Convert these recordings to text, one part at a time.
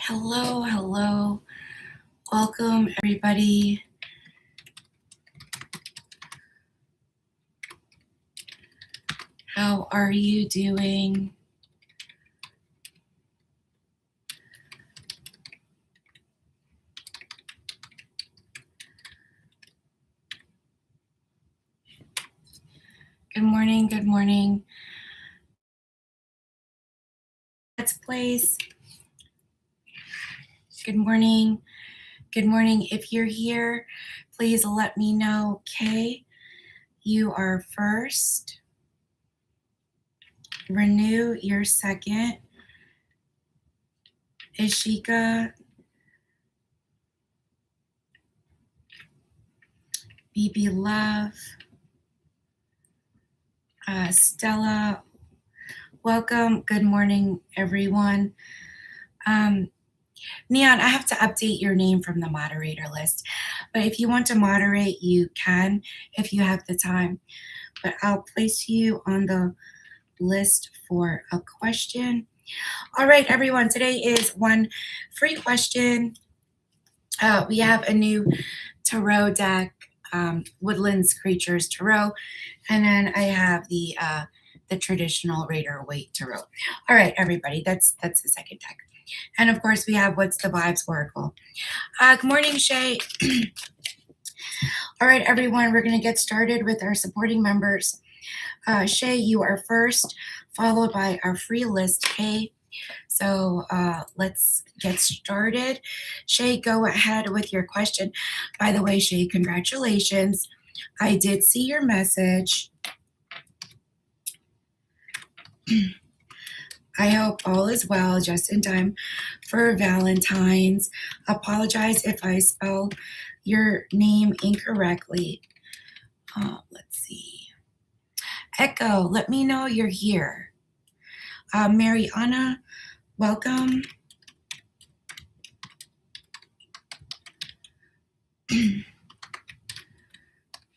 Hello, hello. Welcome, everybody. How are you doing? Good morning, good morning. Let's place. Good morning. Good morning. If you're here, please let me know. Kay, you are first. Renew, you're second. Ishika, BB Love, Stella, welcome. Good morning, everyone. Neon, I have to update your name from the moderator list, but if you want to moderate, you can if you have the time. But I'll place you on the list for a question. All right, everyone, today is one free question. We have a new tarot deck, Woodlands Creatures Tarot, and then I have the traditional Rider-Waite Tarot. All right, everybody, that's the second deck. And of course, we have What's the Vibes Oracle. Good morning, Shay. All right, everyone, we're going to get started with our supporting members. Shay, you are first, followed by our free list, Kay. So let's get started. Shay, go ahead with your question. By the way, Shay, congratulations. I did see your message. I hope all is well, just in time for Valentine's. Apologize if I spell your name incorrectly. Let's see. Echo, let me know you're here. Mariana, welcome.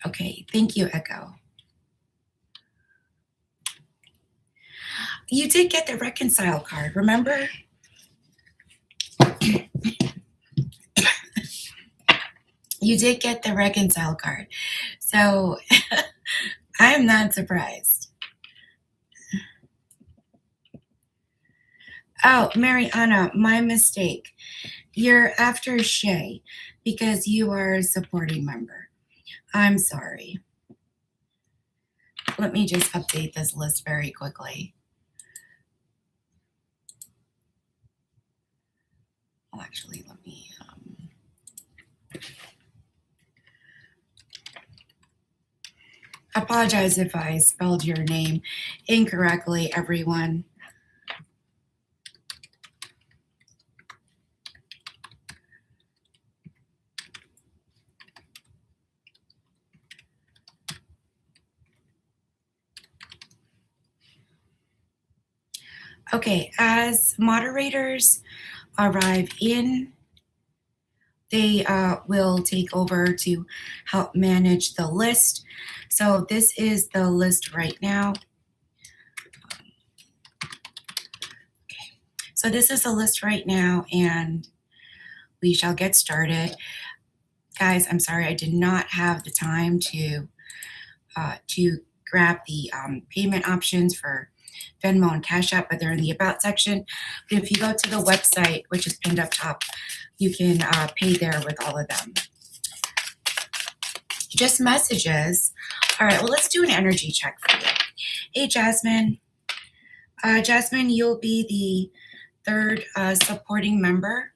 Okay, thank you, Echo. You did get the reconcile card, remember? You did get the reconcile card. So I am not surprised. Oh, Mariana, my mistake. You're after Shay because you are a supporting member. I'm sorry. Let me just update this list very quickly. Well, actually, let me... apologize if I spelled your name incorrectly, everyone. Okay, as moderators arrive in, they will take over to help manage the list. So this is the list right now. Okay. So this is the list right now, and we shall get started. Guys, I'm sorry I did not have the time to grab the payment options for Venmo and Cashapp, but they're in the About section. But if you go to the website, which is pinned up top, you can pay there with all of them. Just messages. All right, well, let's do an energy check for you. Hey, Jasmine. Jasmine, you'll be the third supporting member.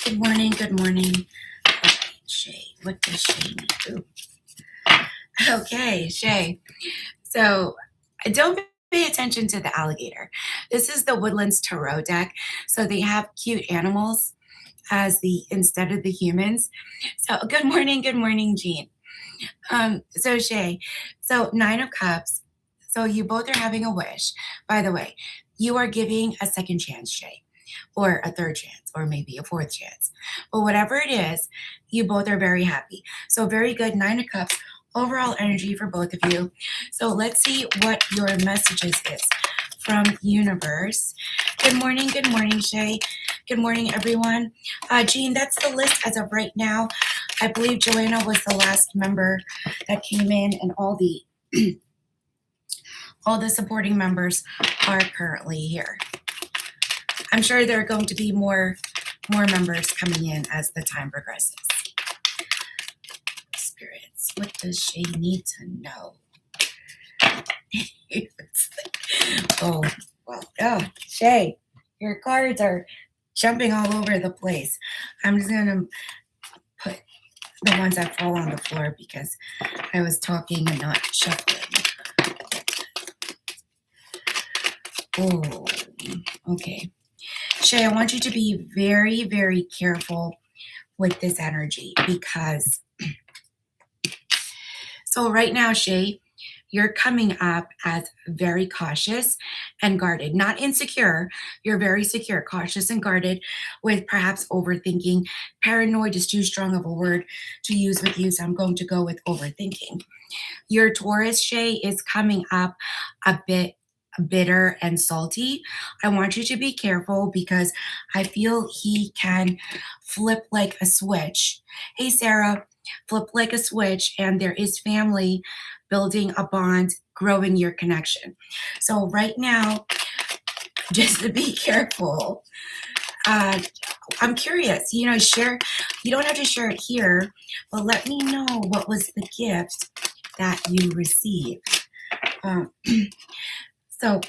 Good morning, good morning. Okay, Shay, what does Shay need to do? Okay, Shay. So don't pay attention to the alligator. This is the Woodlands Tarot deck. So they have cute animals as instead of the humans. So good morning, Jean. So Shay, so 9 of Cups, So you both are having a wish. By the way, you are giving a second chance, Shay, or a third chance, or maybe a fourth chance. But whatever it is, you both are very happy. So very good. Nine of Cups, overall energy for both of you. So let's see what your messages is from universe. Good morning, Shay. Good morning, everyone. Jean, that's the list as of right now. I believe Joanna was the last member that came in, and all the all the supporting members are currently here. I'm sure there are going to be more members coming in as the time progresses. Spirits, what does Shay need to know? Oh, well, oh, Shay, your cards are jumping all over the place. I'm just going to put the ones that fall on the floor because I was talking and not shuffling. Oh, okay. Shay, I want you to be very, very careful with this energy because, so right now, Shay, you're coming up as very cautious and guarded, not insecure. You're very secure, cautious and guarded with perhaps overthinking. Paranoid is too strong of a word to use with you, so I'm going to go with overthinking. Your Taurus, Shay, is coming up a bit bitter and salty. I want you to be careful because I feel he can flip like a switch. Hey, Sarah, flip like a switch, and there is family building a bond, growing your connection. So right now, just to be careful. I'm curious, share, you don't have to share it here, but let me know what was the gift that you received. So,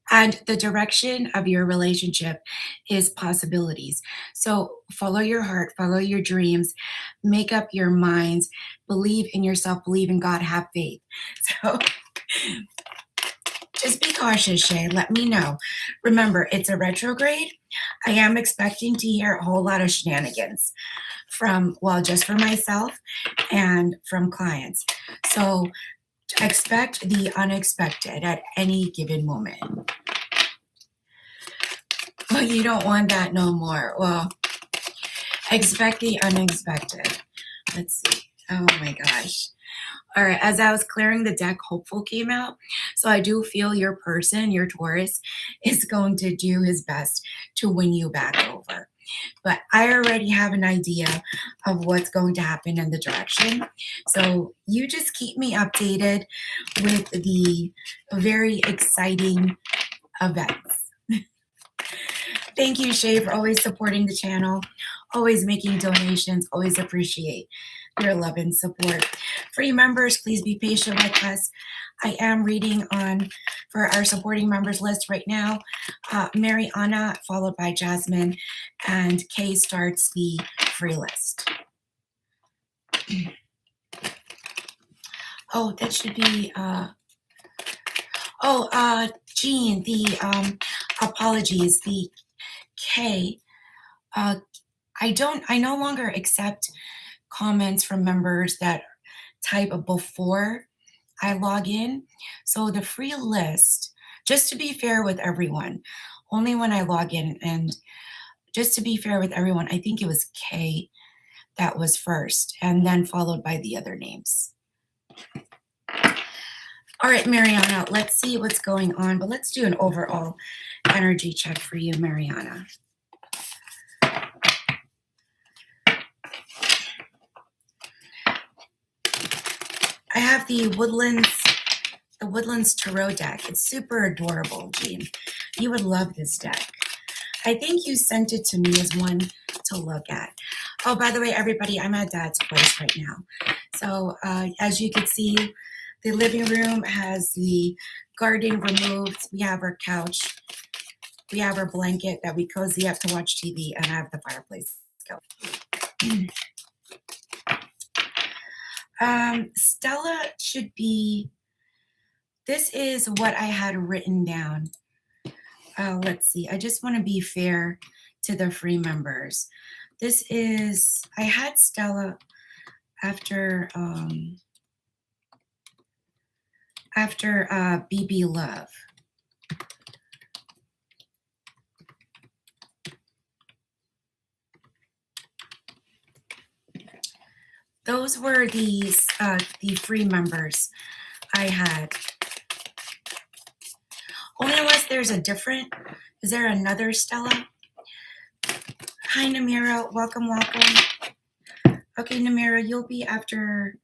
and the direction of your relationship is possibilities. So follow your heart, follow your dreams, make up your minds, believe in yourself, believe in God, have faith. So just be cautious, Shay. Let me know. Remember, it's a retrograde. I am expecting to hear a whole lot of shenanigans from, well, just for myself and from clients. So expect the unexpected at any given moment. Well, you don't want that no more. Well, expect the unexpected. Let's see. Oh my gosh. All right, as I was clearing the deck, Hopeful came out. So I do feel your person, your Taurus, is going to do his best to win you back over. But I already have an idea of what's going to happen in the direction. So you just keep me updated with the very exciting events. Thank you, Shay, for always supporting the channel, always making donations, always appreciate your love and support. Free members, please be patient with us. I am reading on for our supporting members list right now. Mariana, followed by Jasmine, and Kay starts the free list. Oh, that should be, Jean, the apologies, the K. I no longer accept comments from members that type before I log in. So the free list, just to be fair with everyone, only when I log in, and just to be fair with everyone, I think it was K that was first, and then followed by the other names. All right, Mariana, let's see what's going on, but let's do an overall energy check for you, Mariana. I have the Woodlands Tarot deck. It's super adorable, Jean. You would love this deck. I think you sent it to me as one to look at. Oh, by the way, everybody, I'm at Dad's place right now. So as you can see, the living room has the garden removed. We have our couch. We have our blanket that we cozy up to watch TV, and I have the fireplace going. Stella should be, this is what I had written down. Let's see, I just want to be fair to the free members. This is, I had Stella after after BB Love. Those were the free members I had. Only unless there's a different. Is there another Stella? Hi, Namira. Welcome, welcome. Okay, Namira, you'll be after.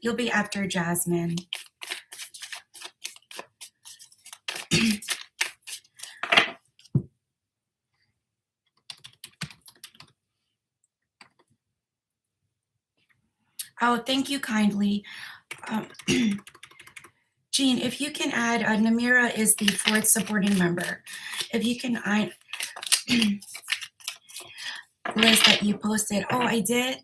You'll be after Jasmine. Oh, thank you kindly. Jean, if you can add, Namira is the 4th supporting member. If you can add Liz that you posted. Oh, I did?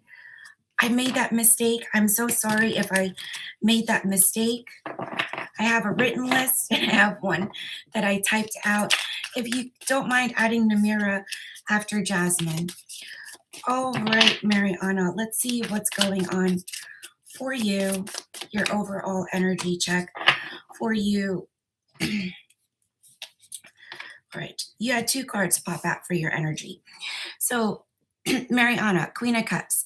I made that mistake. I'm so sorry if I made that mistake. I have a written list and I have one that I typed out. If you don't mind adding Namira after Jasmine. All right, Mariana, let's see what's going on for you, your overall energy check for you. All right, you had 2 cards pop out for your energy. So, Mariana, Queen of Cups.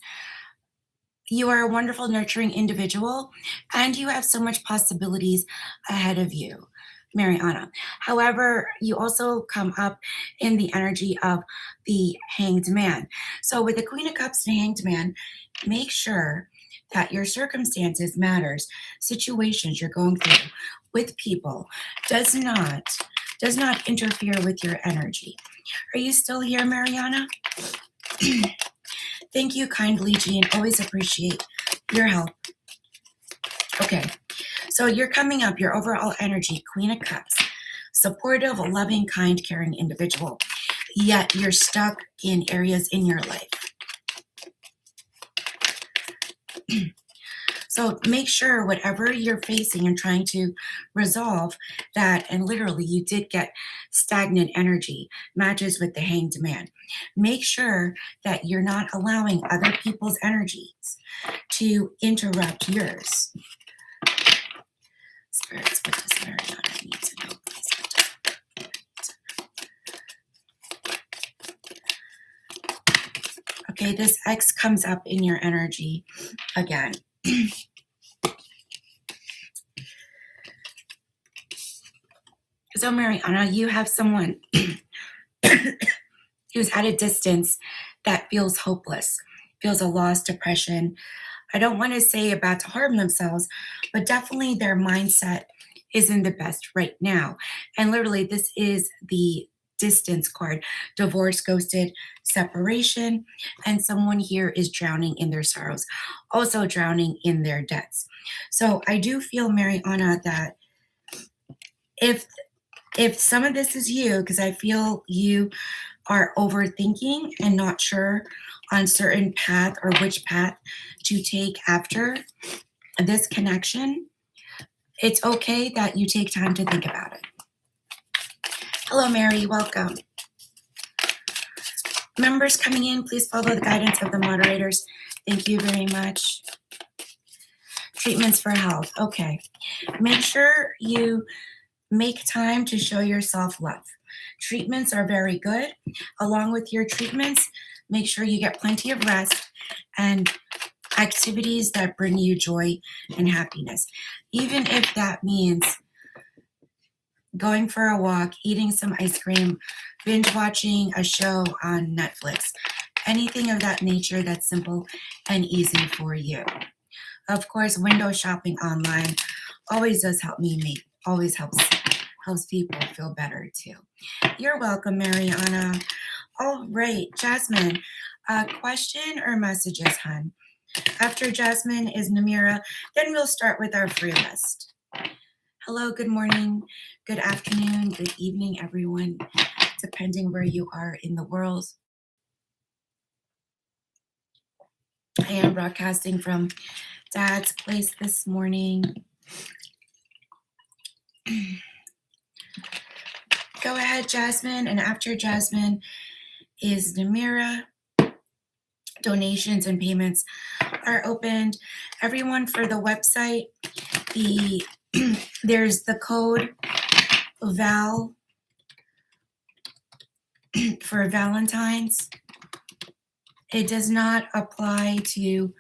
You are a wonderful, nurturing individual, and you have so much possibilities ahead of you, Mariana. However, you also come up in the energy of the Hanged Man. So with the Queen of Cups and Hanged Man, make sure that your circumstances matters, situations you're going through with people does not interfere with your energy. Are you still here, Mariana? Thank you kindly, Jean. Always appreciate your help. Okay, so you're coming up, your overall energy, Queen of Cups, supportive, loving, kind, caring individual, yet you're stuck in areas in your life. So make sure whatever you're facing and trying to resolve that, and literally you did get stagnant energy, matches with the Hanged Man. Make sure that you're not allowing other people's energies to interrupt yours. Spirits, what does Mariana need to know, please? Okay, this X comes up in your energy again. So, Mariana, you have someone who's at a distance that feels hopeless, feels a loss, depression. I don't want to say about to harm themselves, but definitely their mindset isn't the best right now. And literally, this is the distance card: divorce, ghosted, separation, and someone here is drowning in their sorrows, also drowning in their debts. So I do feel, Mariana, that if some of this is you, because I feel you are overthinking and not sure on certain path or which path to take after this connection, it's okay that you take time to think about it. Hello, Mary. Welcome. Members coming in, please follow the guidance of the moderators. Thank you very much. Treatments for health. Okay. Make sure you make time to show yourself love. Treatments are very good. Along with your treatments, make sure you get plenty of rest and activities that bring you joy and happiness. Even if that means going for a walk, eating some ice cream, binge watching a show on Netflix, anything of that nature that's simple and easy for you. Of course, window shopping online always does help me, always helps people feel better too. You're welcome, Mariana. All right, Jasmine, question or messages, hun? After Jasmine is Namira, then we'll start with our free list. Hello, good morning, good afternoon, good evening, everyone, depending where you are in the world. I am broadcasting from Dad's place this morning. Go ahead, Jasmine, and after Jasmine is Namira. Donations and payments are opened. Everyone, for the website, the there's the code Val for Valentine's. It does not apply to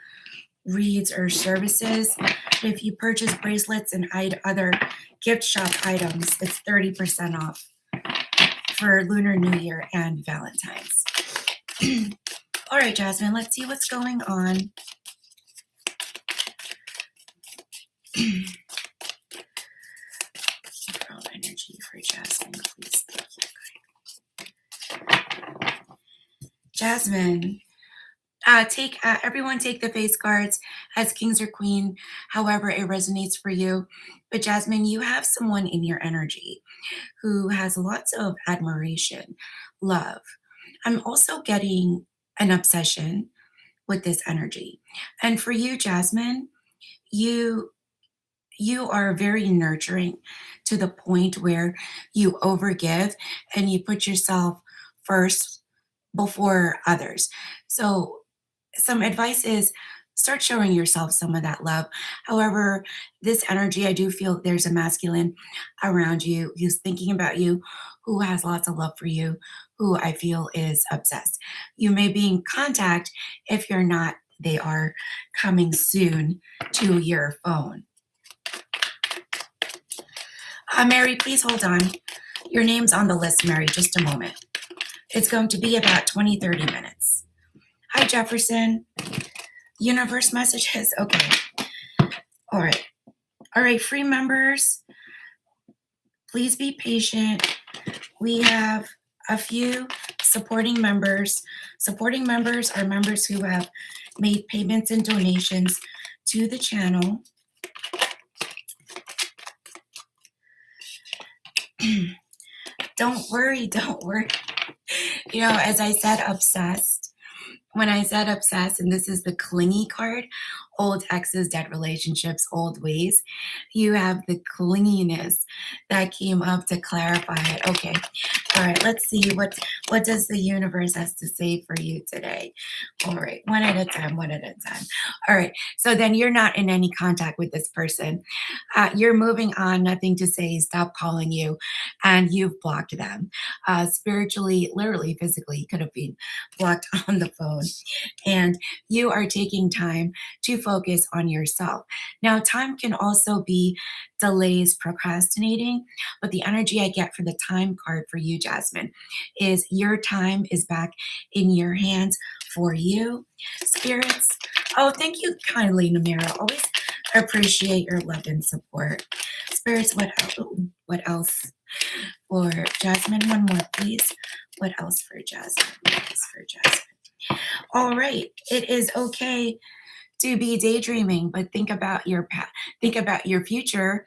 reads or services. If you purchase bracelets and other gift shop items, it's 30% off for Lunar New Year and Valentine's. All right, Jasmine, let's see what's going on. Energy for Jasmine, please. Thank you. Jasmine, everyone take the face cards as kings or queen, however it resonates for you. But Jasmine, you have someone in your energy who has lots of admiration, love. I'm also getting an obsession with this energy. And for you, Jasmine, you are very nurturing to the point where you overgive and you put yourself first before others. So some advice is start showing yourself some of that love. However, this energy, I do feel there's a masculine around you who's thinking about you, who has lots of love for you, who I feel is obsessed. You may be in contact. If you're not, they are coming soon to your phone. Mary, please hold on. Your name's on the list, Mary, just a moment. It's going to be about 20, 30 minutes. Hi, Jefferson. Universe messages. Okay. All right. All right, free members, please be patient. We have a few supporting members. Supporting members are members who have made payments and donations to the channel. Don't worry. You know, as I said, obsessed. When I said obsessed, and this is the clingy card, old exes, dead relationships, old ways, you have the clinginess that came up to clarify it. Okay. All right. Let's see what does the universe has to say for you today. All right. One at a time. All right. So then you're not in any contact with this person. You're moving on. Nothing to say. Stop calling you, and you've blocked them. Spiritually, literally, physically, you could have been blocked on the phone. And you are taking time to focus on yourself. Now, time can also be delays, procrastinating, but the energy I get for the time card for you, Jasmine, is your time is back in your hands for you. Spirits, oh, thank you kindly, Namira. Always appreciate your love and support. Spirits, what else for Jasmine? One more, please. What else for Jasmine? All right. It is okay to be daydreaming, but think about your past, think about your future,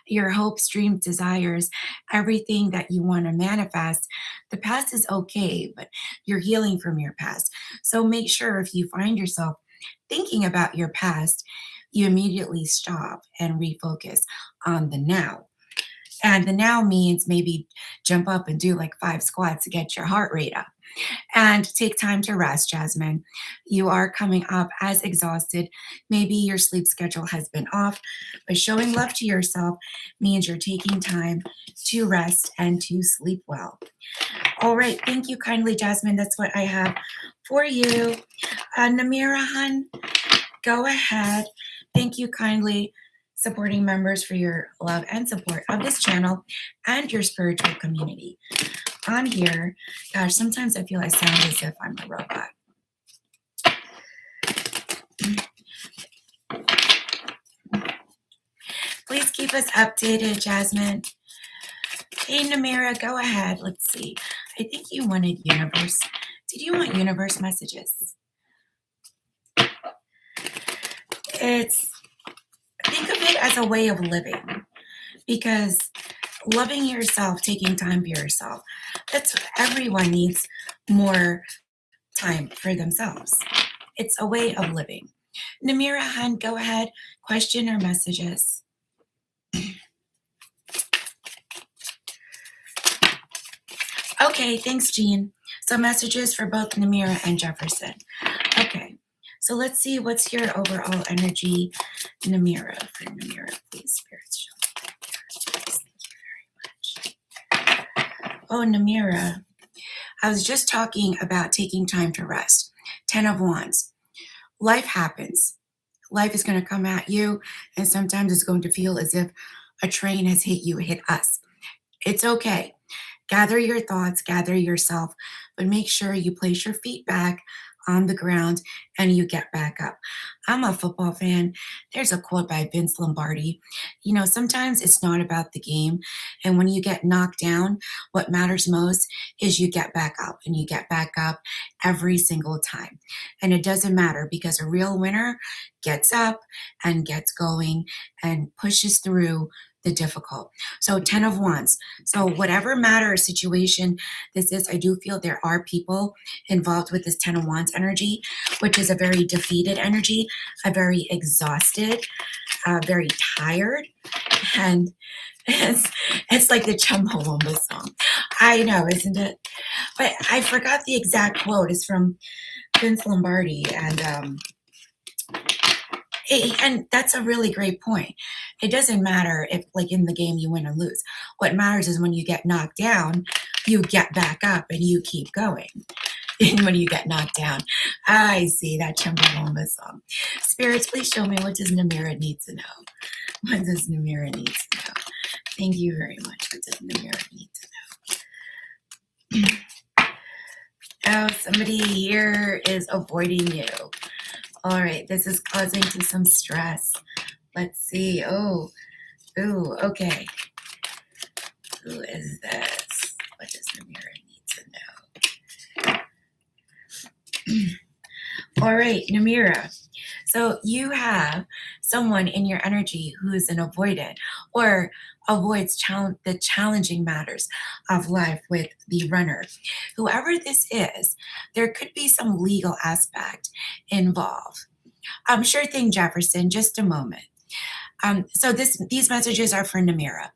your hopes, dreams, desires, everything that you want to manifest. The past is okay, but you're healing from your past. So make sure if you find yourself thinking about your past, you immediately stop and refocus on the now. And the now means maybe jump up and do like 5 squats to get your heart rate up. And take time to rest, Jasmine. You are coming up as exhausted. Maybe your sleep schedule has been off, but showing love to yourself means you're taking time to rest and to sleep well. All right. Thank you kindly, Jasmine. That's what I have for you. Namira Hun, go ahead. Thank you kindly, supporting members, for your love and support of this channel and your spiritual community. On here, gosh, sometimes I feel I sound as if I'm a robot. Please keep us updated, Jasmine. Hey, Namira, go ahead. Let's see. I think you wanted universe. Did you want universe messages? Think of it as a way of living, because loving yourself, taking time for yourself, that's everyone needs more time for themselves. It's a way of living. Namira Han, go ahead. Question or messages? Okay, thanks, Jean. So messages for both Namira and Jefferson. Okay, So let's see what's your overall energy, Namira, for Namira, please, spirits. Thank you very much. Oh, Namira, I was just talking about taking time to rest. 10 of Wands. Life happens. Life is going to come at you, and sometimes it's going to feel as if a train has hit you, hit us. It's okay. Gather your thoughts, gather yourself, but make sure you place your feet back on the ground and you get back up. I'm a football fan. There's a quote by Vince Lombardi. Sometimes it's not about the game. And when you get knocked down, what matters most is you get back up and you get back up every single time. And it doesn't matter because a real winner gets up and gets going and pushes through the difficult. So 10 of Wands. So whatever matter or situation this is, I do feel there are people involved with this 10 of Wands energy, which is a very defeated energy, a very exhausted, very tired. And it's like the Chumbawamba song. I know, isn't it? But I forgot the exact quote. It's from Vince Lombardi. And that's a really great point. It doesn't matter if, like in the game, you win or lose. What matters is when you get knocked down, you get back up and you keep going. And when you get knocked down, I see that Chumbawamba song. Spirits, please show me, what does Namira need to know? What does Namira need to know? Thank you very much. What does Namira need to know? Oh, somebody here is avoiding you. All right, this is causing some stress. Let's see. Oh, ooh, okay. Who is this? What does Namira need to know? All right, Namira. So you have someone in your energy who's an avoidant or avoids the challenging matters of life with the runner. Whoever this is, there could be some legal aspect involved. Sure thing, Jefferson, just a moment. So these messages are for Namira.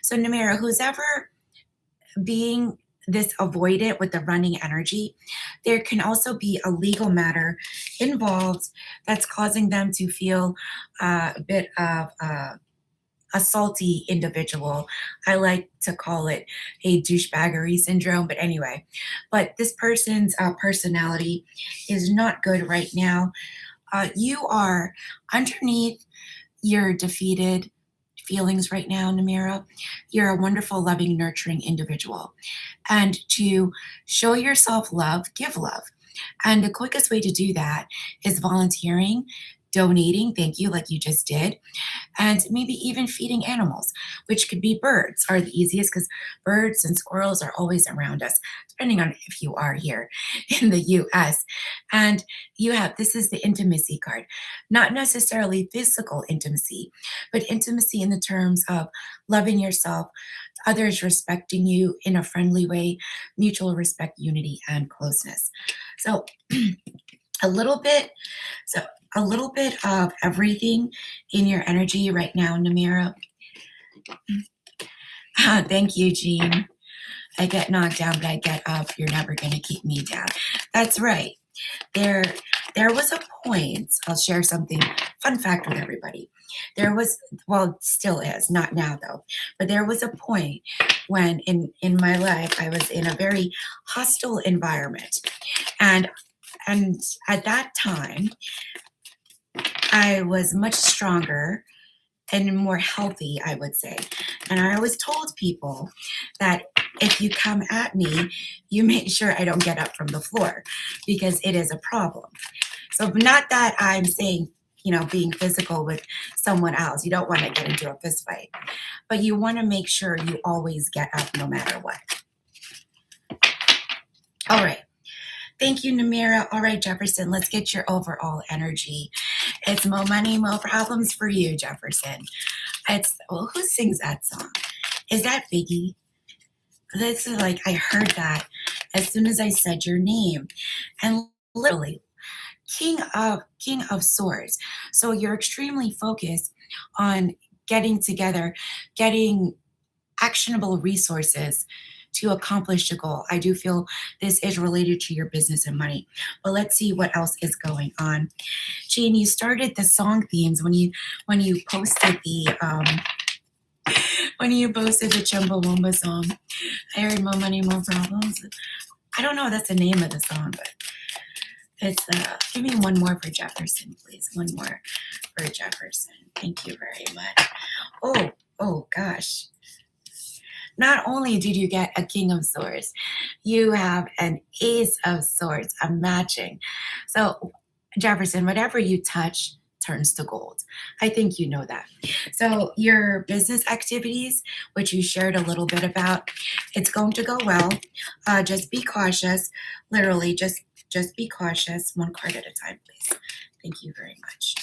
So Namira, who's ever being this avoidant with the running energy, there can also be a legal matter involved that's causing them to feel a bit of a salty individual. I like to call it a douchebaggery syndrome, but anyway. But this person's personality is not good right now. You are underneath your defeated feelings right now, Namira. You're a wonderful, loving, nurturing individual. And to show yourself love, give love. And the quickest way to do that is volunteering, donating, thank you, like you just did, and maybe even feeding animals, which could be birds, are the easiest because birds and squirrels are always around us, depending on if you are here in the US. And this is the intimacy card, not necessarily physical intimacy, but intimacy in the terms of loving yourself, others respecting you in a friendly way, mutual respect, unity, and closeness. So a little bit, so a little bit of everything in your energy right now, Namira. Thank you, Jean. I get knocked down, but I get up. You're never going to keep me down. That's right. There was a point, I'll share something, fun fact with everybody. There was, well, still is, not now though, but there was a point when in my life, I was in a very hostile environment. And at that time, I was much stronger and more healthy, I would say. And I always told people that if you come at me, you make sure I don't get up from the floor because it is a problem. So not that I'm saying, being physical with someone else. You don't want to get into a fist fight, but you want to make sure you always get up no matter what. All right. Thank you, Namira. All right, Jefferson, let's get your overall energy. It's more money, more problems for you, Jefferson. Who sings that song? Is that Biggie? This is like, I heard that as soon as I said your name. And literally, King of Swords. So you're extremely focused on getting together, getting actionable resources to accomplish the goal. I do feel this is related to your business and money. But let's see what else is going on. Jean, you started the song themes when you posted the when you posted the Chumbawamba song. I heard more money, more problems. I don't know if that's the name of the song, but it's give me one more for Jefferson, please. One more for Jefferson. Thank you very much. Oh gosh. Not only did you get a King of Swords, you have an Ace of Swords, a matching. So, Jefferson, whatever you touch turns to gold. I think you know that. So, your business activities, which you shared a little bit about, it's going to go well. Just be cautious. Literally, just be cautious. One card at a time, please. Thank you very much.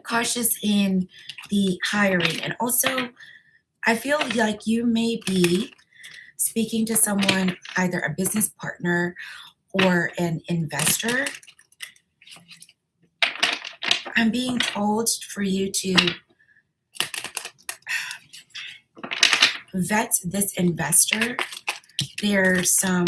Cautious in the hiring, and also I feel like you may be speaking to someone, either a business partner or an investor. I'm being told for you to vet this investor. There's some,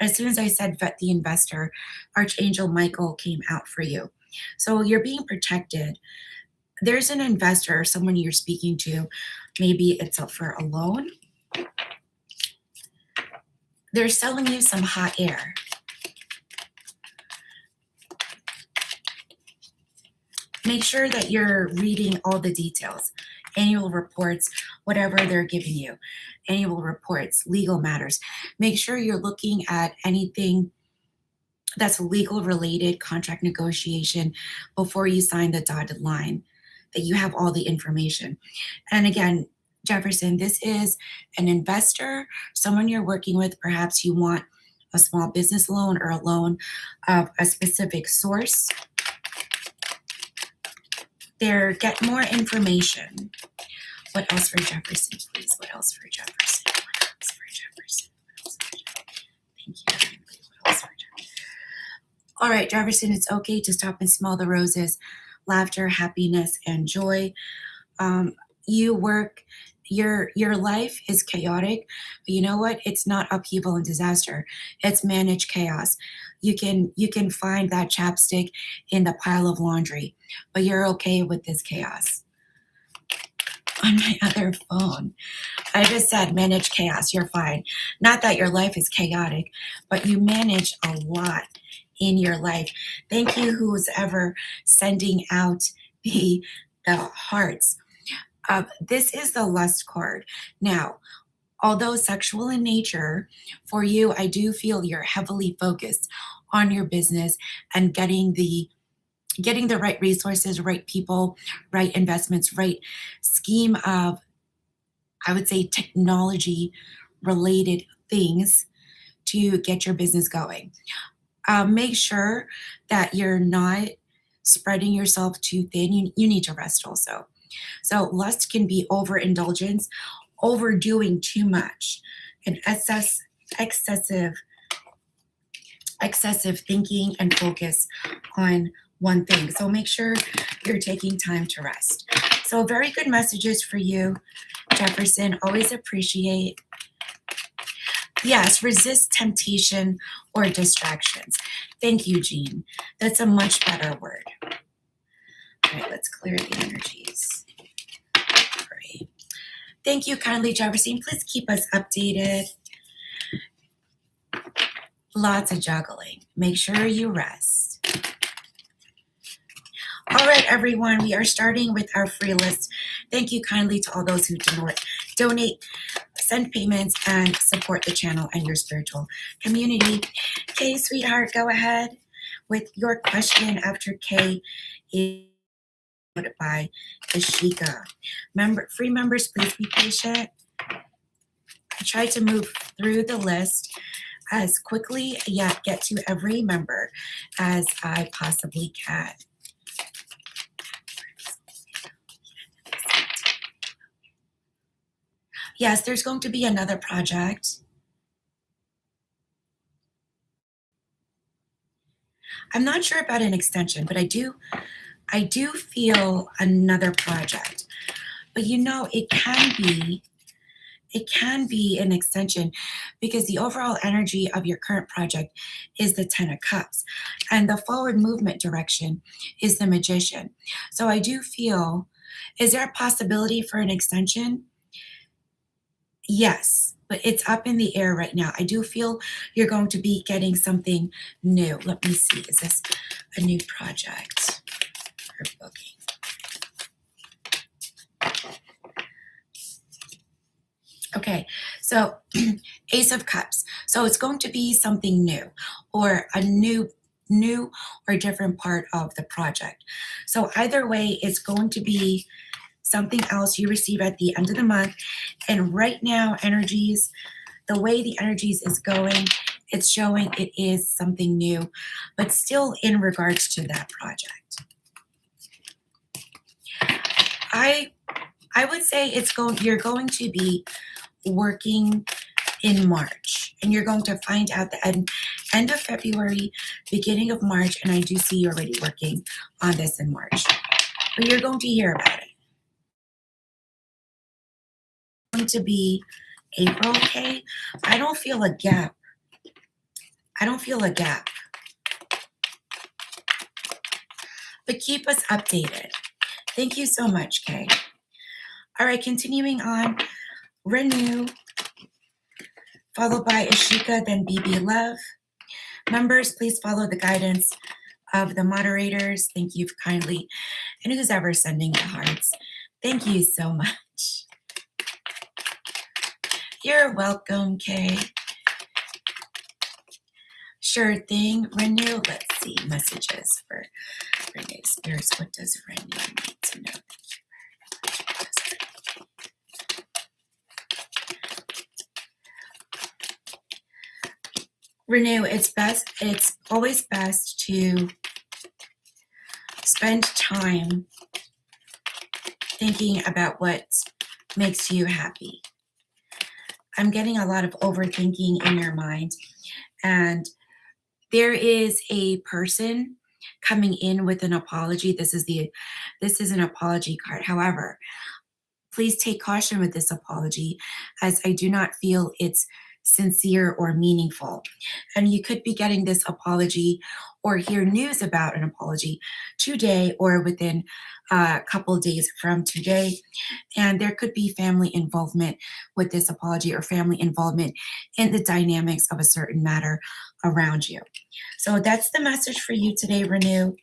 as soon as I said vet the investor, Archangel Michael came out for you. So you're being protected. There's an investor, someone you're speaking to, maybe it's up for a loan. They're selling you some hot air. Make sure that you're reading all the details, annual reports, whatever they're giving you, annual reports, legal matters. Make sure you're looking at anything that's legal related, contract negotiation, before you sign the dotted line, that you have all the information. And again, Jefferson, this is an investor, someone you're working with. Perhaps you want a small business loan or a loan of a specific source. There, get more information. What else for Jefferson, please? What else for Jefferson? What else for Jefferson? What else for Jefferson? Thank you. What else for Jefferson? All right, Jefferson, it's okay to stop and smell the roses. Laughter, happiness, and joy. You work, your life is chaotic, but you know what? It's not upheaval and disaster. It's managed chaos. You can find that chapstick in the pile of laundry, but you're okay with this chaos. On my other phone, I just said manage chaos. You're fine. Not that your life is chaotic, but you manage a lot in your life. Thank you, who's ever sending out the hearts. This is the lust card. Now, although sexual in nature, for you, I do feel you're heavily focused on your business and getting the right resources, right people, right investments, right scheme of, I would say, technology related things to get your business going. Make sure that you're not spreading yourself too thin. You need to rest also. So lust can be overindulgence, overdoing too much, and excessive thinking and focus on one thing. So make sure you're taking time to rest. So very good messages for you, Jefferson. Always appreciate. Yes, resist temptation or distractions. Thank you, Jean. That's a much better word. All right, let's clear the energies. Great. Thank you kindly, Jefferson. Please keep us updated. Lots of juggling. Make sure you rest. All right, everyone, we are starting with our free list. Thank you kindly to all those who donate, send payments, and support the channel and your spiritual community. Kay, sweetheart, go ahead with your question after Kay is by Ashika. Free members, please be patient. I try to move through the list as quickly, yet get to every member as I possibly can. Yes, there's going to be another project. I'm not sure about an extension, but I do feel another project. But you know, it can be It can be an extension because the overall energy of your current project is the 10 of cups and the forward movement direction is the magician. So I do feel, is there a possibility for an extension? Yes, but it's up in the air right now. I do feel you're going to be getting something new. Let me see. Is this a new project or booking? Okay, so Ace of Cups. So it's going to be something new or a new or different part of the project. So either way, it's going to be something else you receive at the end of the month. And right now, energies, the way the energies is going, it's showing it is something new, but still in regards to that project. I would say you're going to be working in March, and you're going to find out the end of February, beginning of March, and I do see you already working on this in March, but you're going to hear about it. It's going to be April, okay? I don't feel a gap. But keep us updated. Thank you so much, Kay. All right, continuing on, Renew, followed by Ashika, then BB Love. Members, please follow the guidance of the moderators. Thank you kindly. And who's ever sending the hearts, thank you so much. You're welcome, Kay. Sure thing, Renew. Let's see, messages for Renew. Spirits, what does Renew need to know? Renew, it's always best to spend time thinking about what makes you happy. I'm getting a lot of overthinking in your mind, and there is a person coming in with an apology. This is an apology card. However, please take caution with this apology, as I do not feel it's sincere or meaningful. And you could be getting this apology or hear news about an apology today or within a couple of days from today. And there could be family involvement with this apology or family involvement in the dynamics of a certain matter around you. So that's the message for you today, Renew.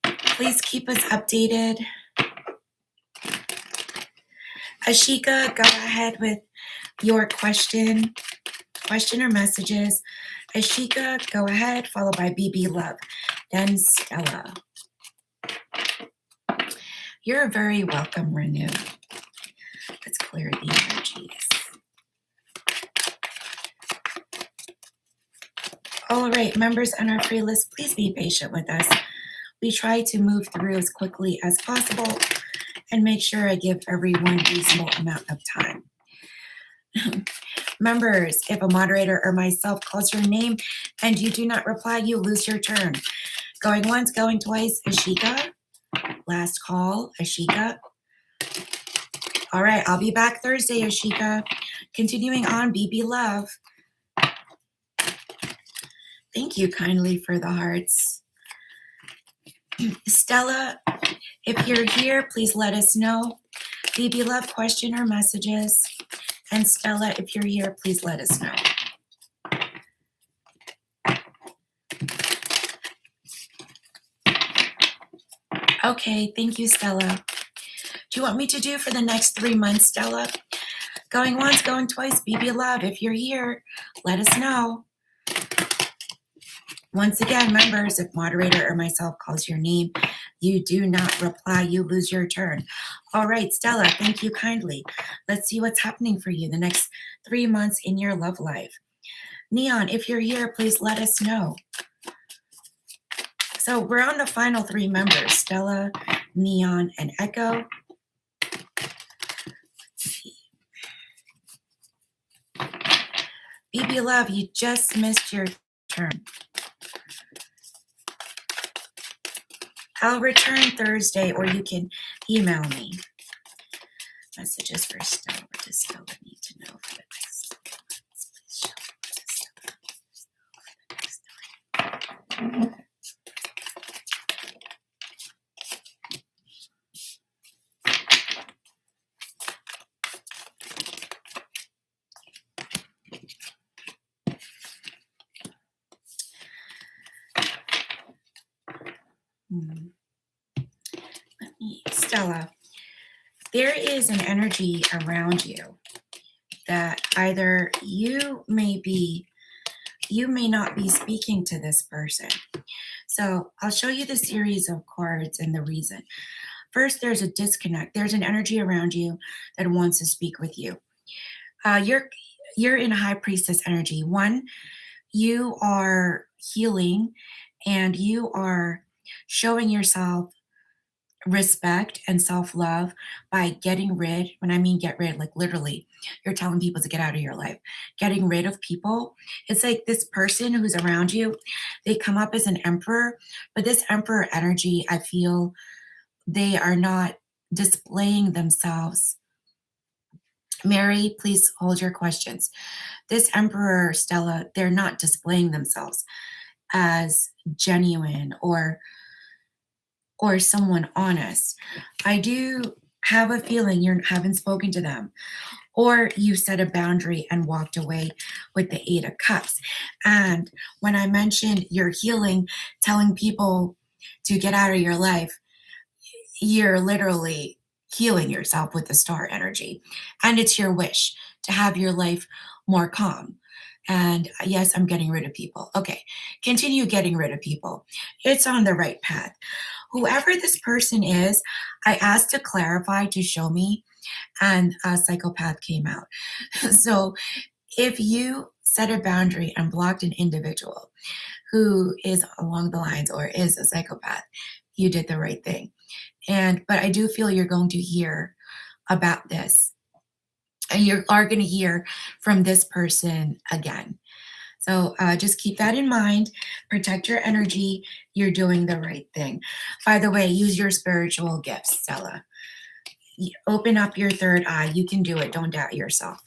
Please keep us updated. Ashika, go ahead with your question or messages. Ashika, go ahead, followed by BB Love, then Stella. You're very welcome, Renew. Let's clear the energies. All right, members on our free list, please be patient with us. We try to move through as quickly as possible and make sure I give everyone a reasonable amount of time. Members, if a moderator or myself calls your name and you do not reply, you lose your turn. Going once, going twice, Ashika. Last call, Ashika. All right, I'll be back Thursday, Ashika. Continuing on, BB Love. Thank you kindly for the hearts. Stella, if you're here, please let us know. BB Love, question or messages. And Stella, if you're here, please let us know. Okay, thank you, Stella. Do you want me to do for the next 3 months, Stella? Going once, going twice, BB Love, if you're here, let us know. Once again, members, if moderator or myself calls your name, you do not reply, you lose your turn. All right, Stella, thank you kindly. Let's see what's happening for you the next 3 months in your love life. Neon, if you're here, please let us know. So we're on the final 3 members, Stella, Neon, and Echo. Let's see. BB Love, you just missed your turn. I'll return Thursday, or you can email me. Messages for Stella. What does Stella need to know for the next 3 months? Please show me what does Stella need to know for the next 3 months. Stella, there is an energy around you that either you may not be speaking to this person. So I'll show you the series of cards and the reason. First, there's a disconnect. There's an energy around you that wants to speak with you. You're in high priestess energy. One, you are healing and you are showing yourself respect and self-love by getting rid. When I mean get rid, like literally, you're telling people to get out of your life, getting rid of people. It's like this person who's around you, they come up as an emperor, but this emperor energy, I feel they are not displaying themselves. Mary, please hold your questions. This emperor, Stella, they're not displaying themselves as genuine or someone honest. I do have a feeling you haven't spoken to them, or you set a boundary and walked away with the 8 of Cups. And when I mentioned you're healing, telling people to get out of your life, you're literally healing yourself with the star energy. And it's your wish to have your life more calm. And yes, I'm getting rid of people. Okay, continue getting rid of people. It's on the right path. Whoever this person is, I asked to clarify, to show me, and a psychopath came out. So if you set a boundary and blocked an individual who is along the lines or is a psychopath, you did the right thing. But I do feel you're going to hear about this. And you are going to hear from this person again. So just keep that in mind. Protect your energy. You're doing the right thing. By the way, use your spiritual gifts, Stella. Open up your third eye. You can do it. Don't doubt yourself.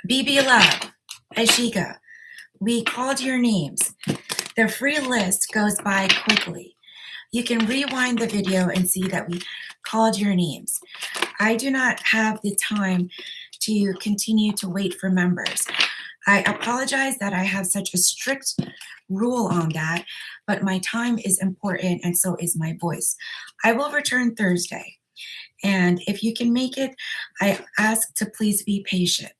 BB Love, Ashika, we called your names. The free list goes by quickly. You can rewind the video and see that we called your names. I do not have the time to continue to wait for members. I apologize that I have such a strict rule on that, but my time is important and so is my voice. I will return Thursday. And if you can make it, I ask to please be patient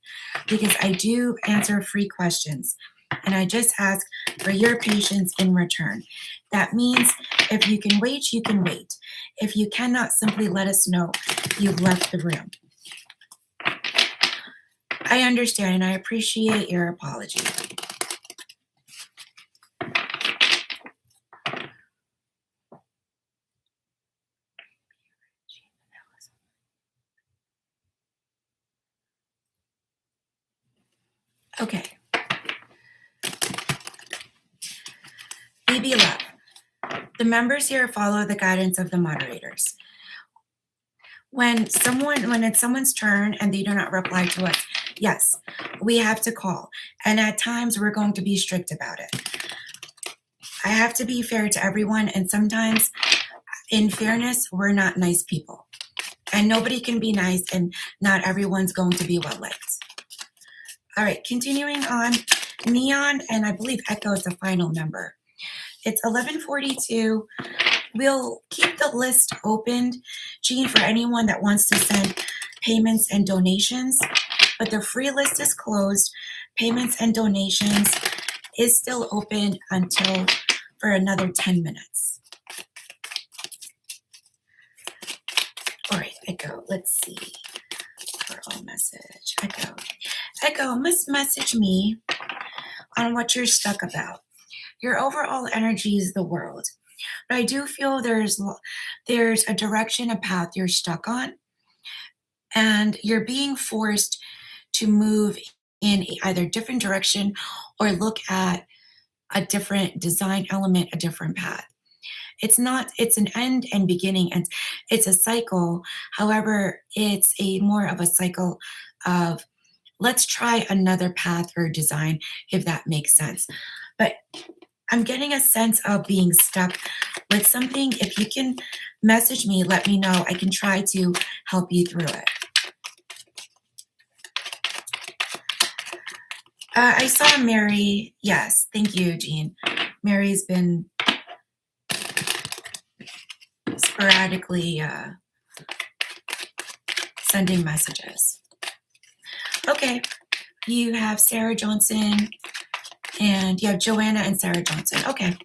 because I do answer free questions. And I just ask for your patience in return. That means if you can wait, you can wait. If you cannot, simply let us know you've left the room. I understand and I appreciate your apology. Okay. BB Love. The members here follow the guidance of the moderators. When it's someone's turn and they do not reply to us, yes, we have to call. And at times we're going to be strict about it. I have to be fair to everyone. And sometimes in fairness, we're not nice people. And nobody can be nice and not everyone's going to be well liked. All right, continuing on, Neon and I believe Echo is the final number. It's 11:42. We'll keep the list opened, Jean, for anyone that wants to send payments and donations, but the free list is closed. Payments and donations is still open until for another 10 minutes. All right, Echo, let's see. For all message, Echo, message me on what you're stuck about. Your overall energy is the world. But I do feel there's a direction, a path you're stuck on, and you're being forced to move in either different direction or look at a different design element, a different path. It's an end and beginning, and it's a cycle. However, it's a more of a cycle of let's try another path or design, if that makes sense. But I'm getting a sense of being stuck with something. If you can message me, let me know. I can try to help you through it. I saw Mary. Yes, thank you, Jean. Mary's been sporadically sending messages. Okay, you have Sarah Johnson, and you have Joanna and Sarah Johnson. Okay,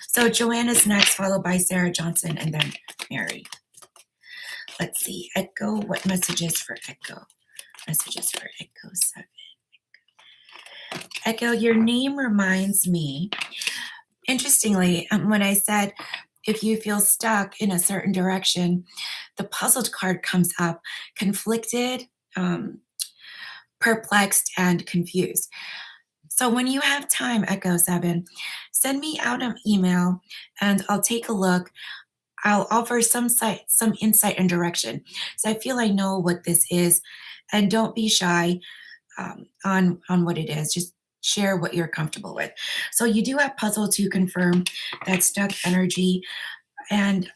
so Joanna's next, followed by Sarah Johnson, and then Mary. Let's see, Echo, what messages for Echo? Messages for Echo 7. Echo, your name reminds me, interestingly, when I said, if you feel stuck in a certain direction, the puzzled card comes up, conflicted, perplexed, and confused. So when you have time, Echo 7, send me out an email and I'll take a look. I'll offer some insight and direction. So I feel I know what this is, and don't be shy on what it is. Just share what you're comfortable with. So you do have puzzle to confirm that stuck energy, and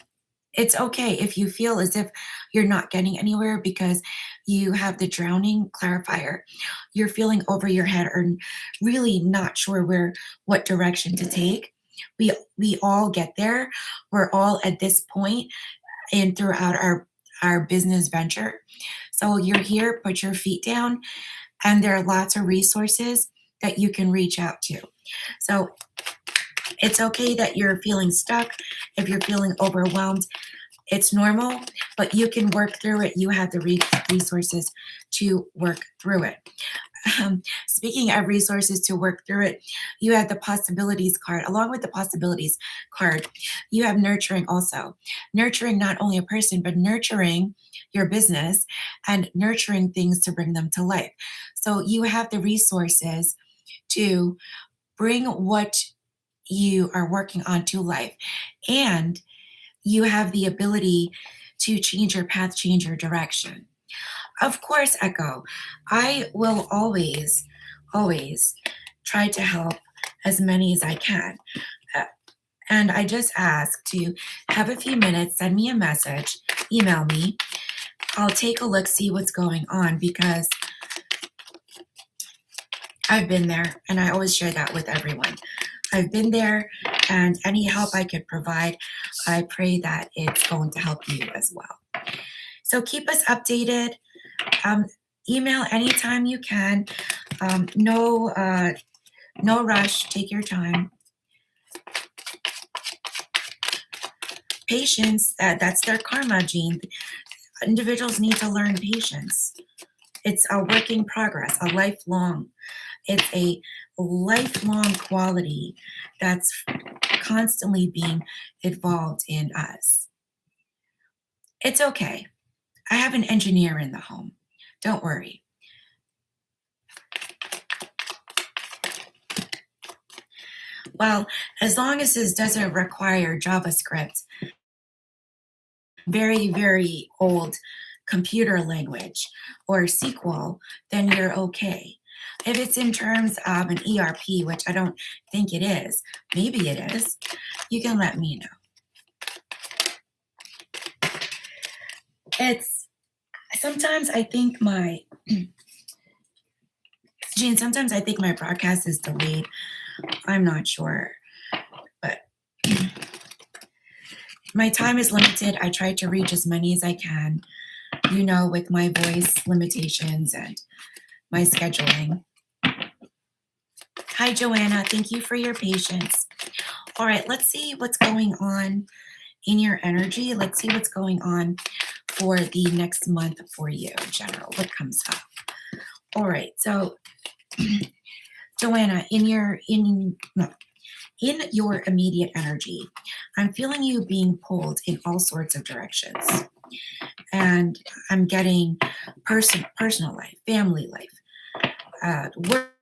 it's okay if you feel as if you're not getting anywhere because you have the drowning clarifier. You're feeling over your head or really not sure what direction to take. We all get there. We're all at this point and throughout our business venture. So you're here, put your feet down, and there are lots of resources that you can reach out to. So it's okay that you're feeling stuck. If you're feeling overwhelmed, it's normal, but you can work through it. You have the resources to work through it. Speaking of resources to work through it, you have the possibilities card. Along with the possibilities card, you have nurturing also. Nurturing not only a person, but nurturing your business and nurturing things to bring them to life. So you have the resources to bring what you are working on to life. And you have the ability to change your path, change your direction. Of course, Echo, I will always try to help as many as I can. And I just ask to have a few minutes, send me a message, email me. I'll take a look, see what's going on, because I've been there, and I always share that with everyone. I've been there, and any help I could provide, I pray that it's going to help you as well. So keep us updated. Email anytime you can. No rush. Take your time. Patience, that's their karma, Jean. Individuals need to learn patience. It's a work in progress, a lifelong. It's a lifelong quality that's constantly being evolved in us. It's okay. I have an engineer in the home. Don't worry. Well, as long as this doesn't require JavaScript, very, very old computer language, or SQL, then you're okay. If it's in terms of an ERP, which I don't think it is, maybe it is, you can let me know. It's sometimes I think my Jean, sometimes I think my broadcast is delayed. I'm not sure, but my time is limited. I try to reach as many as I can, with my voice limitations and my scheduling. Hi, Joanna. Thank you for your patience. All right, let's see what's going on in your energy. Let's see what's going on for the next month for you in general. What comes up? All right, so Joanna, in your immediate energy, I'm feeling you being pulled in all sorts of directions. And I'm getting personal life, family life,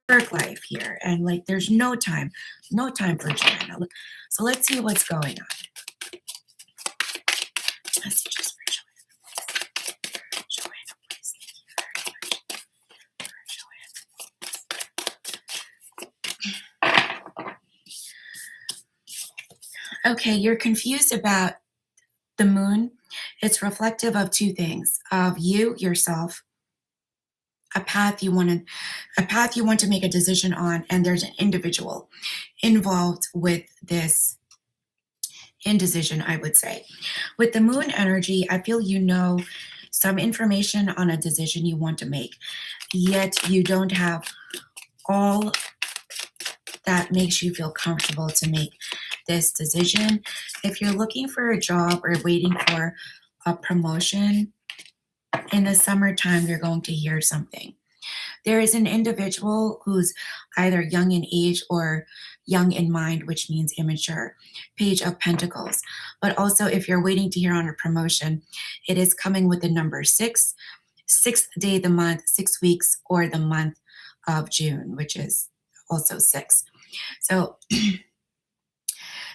work life here. And there's no time for Joanna. So let's see what's going on. Messages for Joanna. Joanna, please. Thank you very much for Joanna. Okay, you're confused about the moon. It's reflective of two things: of you, yourself, a path you want to make a decision on, and there's an individual involved with this indecision, I would say. With the moon energy, I feel you know some information on a decision you want to make, yet you don't have all that makes you feel comfortable to make this decision. If you're looking for a job or waiting for a promotion in the summertime, you're going to hear something. There is an individual who's either young in age or young in mind, which means immature. Page of Pentacles. But also, if you're waiting to hear on a promotion, it is coming with the number six, sixth day of the month, 6 weeks, or the month of June, which is also six. So,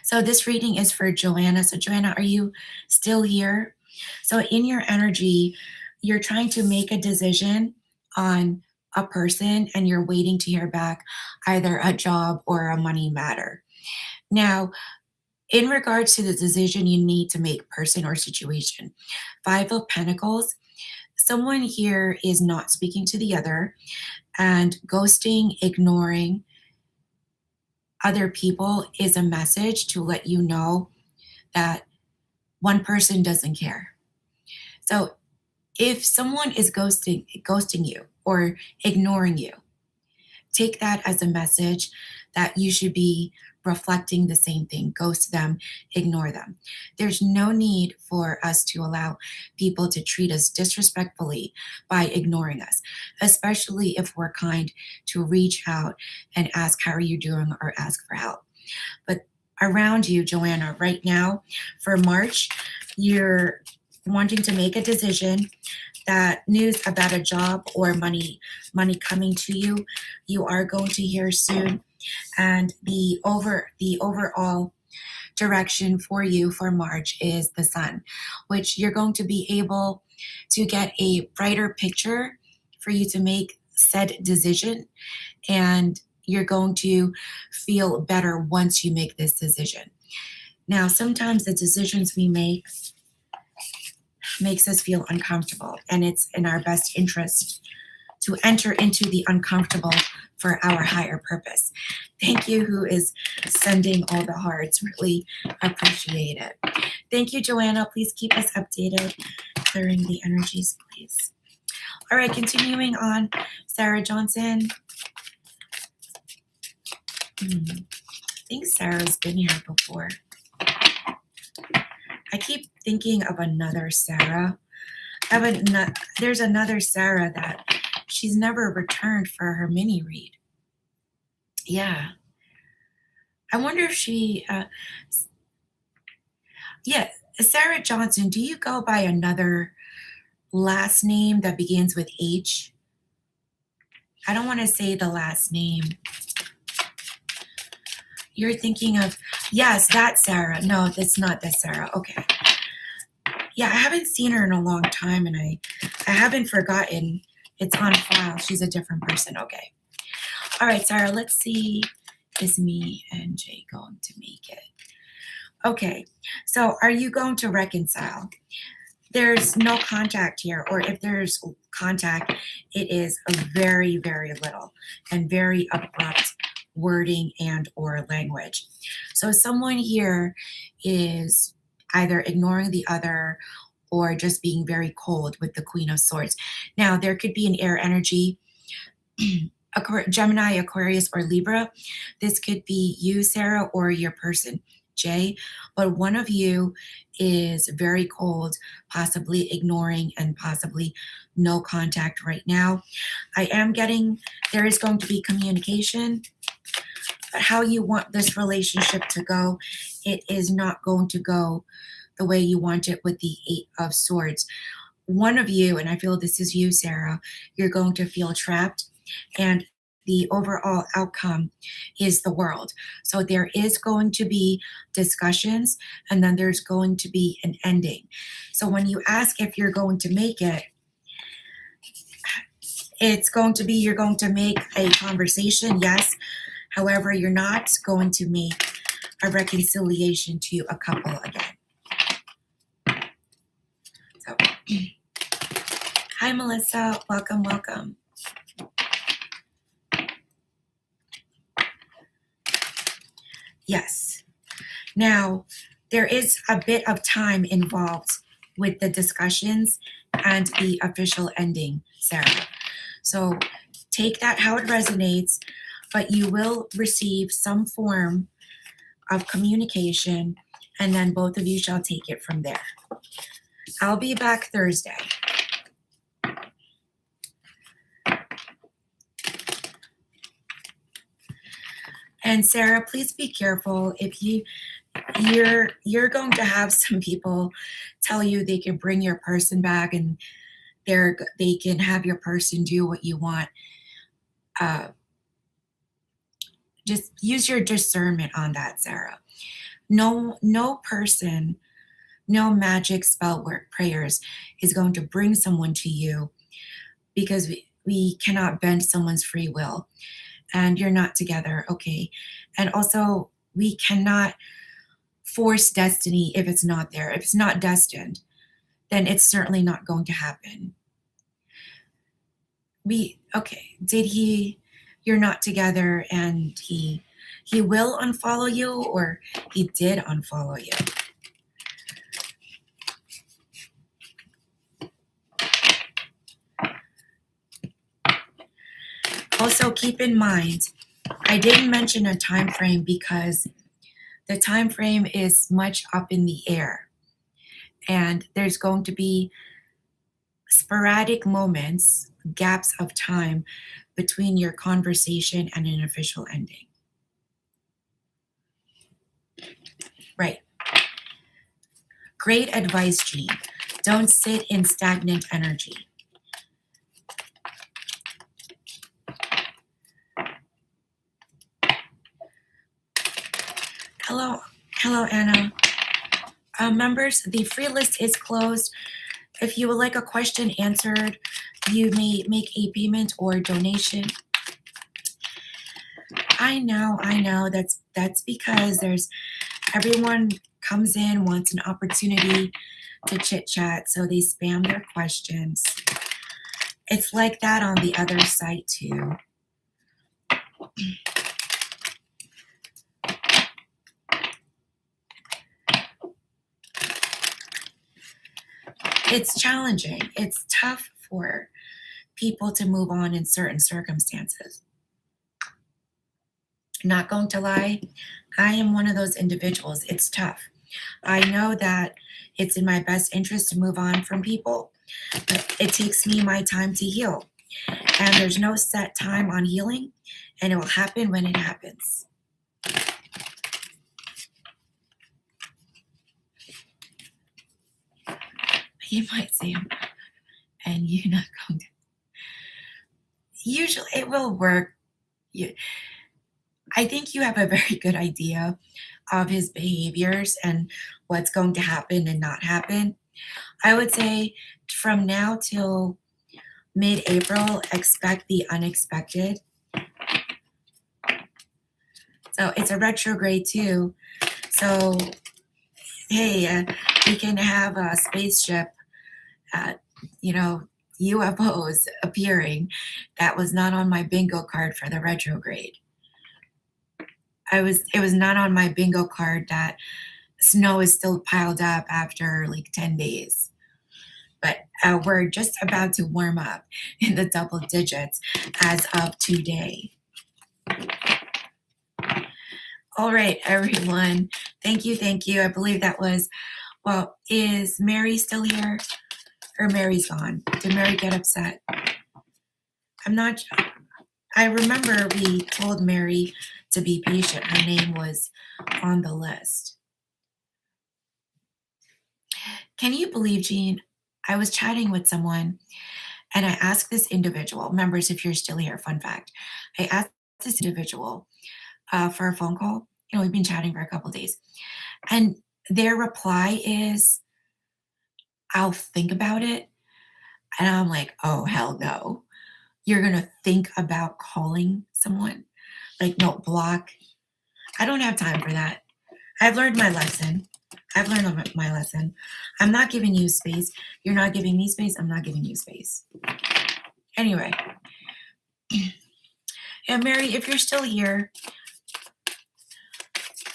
so this reading is for Joanna. So, Joanna, are you still here? So, in your energy, you're trying to make a decision on a person and you're waiting to hear back either a job or a money matter. Now, in regards to the decision you need to make, person or situation, Five of Pentacles, someone here is not speaking to the other and ghosting, ignoring other people is a message to let you know that one person doesn't care. So if someone is ghosting you or ignoring you, take that as a message that you should be reflecting the same thing. Ghost them, ignore them. There's no need for us to allow people to treat us disrespectfully by ignoring us, especially if we're kind to reach out and ask, how are you doing, or ask for help. But around you, Joanna, right now for March, you're wanting to make a decision. That news about a job or money coming to you, you are going to hear soon. And the overall direction for you for March is the sun, which you're going to be able to get a brighter picture for you to make said decision, and you're going to feel better once you make this decision. Now, sometimes the decisions we make makes us feel uncomfortable, and it's in our best interest to enter into the uncomfortable for our higher purpose. Thank you, who is sending all the hearts. Really appreciate it. Thank you, Joanna. Please keep us updated. Clearing the energies, please. All right, continuing on. Sarah Johnson. I think Sarah's been here before. I keep thinking of another Sarah. There's another Sarah that she's never returned for her mini read. Yeah. I wonder if she, yeah, Sarah Johnson, do you go by another last name that begins with H? I don't want to say the last name. You're thinking of, yes, that Sarah. No, that's not that Sarah. Okay. Yeah, I haven't seen her in a long time, and I haven't forgotten. It's on file. She's a different person. Okay. All right, Sarah, let's see. Is me and Jay going to make it? Okay. So are you going to reconcile? There's no contact here, or if there's contact, it is a very, very little and very abrupt wording and or language. So someone here is either ignoring the other or just being very cold with the Queen of Swords. Now, there could be an air energy, Gemini, Aquarius, or Libra. This could be you, Sarah, or your person, Jay, but one of you is very cold, possibly ignoring, and possibly no contact right now. I am getting there is going to be communication, but how you want this relationship to go, it is not going to go the way you want it with the Eight of Swords. One of you, and I feel this is you, Sarah, you're going to feel trapped, and the overall outcome is the world. So there is going to be discussions, and then there's going to be an ending. So when you ask if you're going to make it, it's going to be you're going to make a conversation, yes. However, you're not going to make a reconciliation to a couple again. So, hi, Melissa. Welcome, welcome. Yes. Now, there is a bit of time involved with the discussions and the official ending, Sarah. So take that how it resonates, but you will receive some form of communication, and then both of you shall take it from there. I'll be back Thursday. And Sarah, please be careful. If you're going to have some people tell you they can bring your person back and they can have your person do what you want. Just use your discernment on that, Sarah. No person, no magic spell work prayers is going to bring someone to you, because we cannot bend someone's free will, and you're not together, okay? And also, we cannot force destiny if it's not there. If it's not destined, then it's certainly not going to happen. You're not together, and he will unfollow you, or he did unfollow you. Also, keep in mind, I didn't mention a time frame because the time frame is much up in the air, and there's going to be sporadic moments, gaps of time between your conversation and an official ending. Right. Great advice, Jean. Don't sit in stagnant energy. Hello, Anna. Members, the free list is closed. If you would like a question answered, you may make a payment or donation. I know. That's because everyone comes in, wants an opportunity to chit chat, so they spam their questions. It's like that on the other site too. It's challenging. It's tough for people to move on in certain circumstances. Not going to lie, I am one of those individuals. It's tough. I know that it's in my best interest to move on from people, but it takes me my time to heal. And there's no set time on healing, and it will happen when it happens. You might see him, and you're not going to. Usually it will work. I think you have a very good idea of his behaviors and what's going to happen and not happen. I would say from now till mid-April, expect the unexpected. So it's a retrograde too. So, hey, we can have a spaceship, UFOs appearing. That was not on my bingo card for the retrograde. It was not on my bingo card that snow is still piled up after like 10 days. But we're just about to warm up in the double digits as of today. All right, everyone. Thank you. I believe that was, is Mary still here? Or Mary's gone? Did Mary get upset? I remember we told Mary to be patient. Her name was on the list. Can you believe, Jean? I was chatting with someone, And I asked this individual, members, if you're still here, fun fact, I asked this individual for a phone call. We've been chatting for a couple days. And their reply is, I'll think about it. And I'm like, oh, hell no. You're going to think about calling someone? Like, no, block. I don't have time for that. I've learned my lesson. My lesson. I'm not giving you space. You're not giving me space. I'm not giving you space. Anyway. And Mary, if you're still here,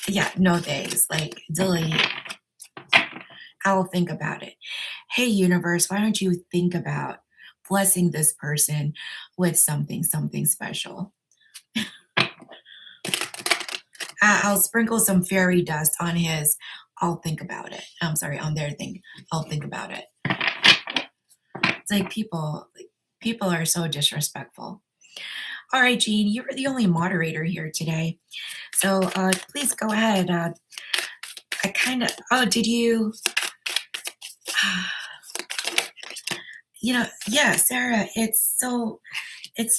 yeah, no thanks. Like, delete. I'll think about it. Hey, universe, why don't you think about blessing this person with something special? I'll sprinkle some fairy dust on his. I'll think about it. I'm sorry, on their thing. I'll think about it. It's like people are so disrespectful. All right, Jean, you were the only moderator here today. So please go ahead. Did you? Yeah, Sarah, it's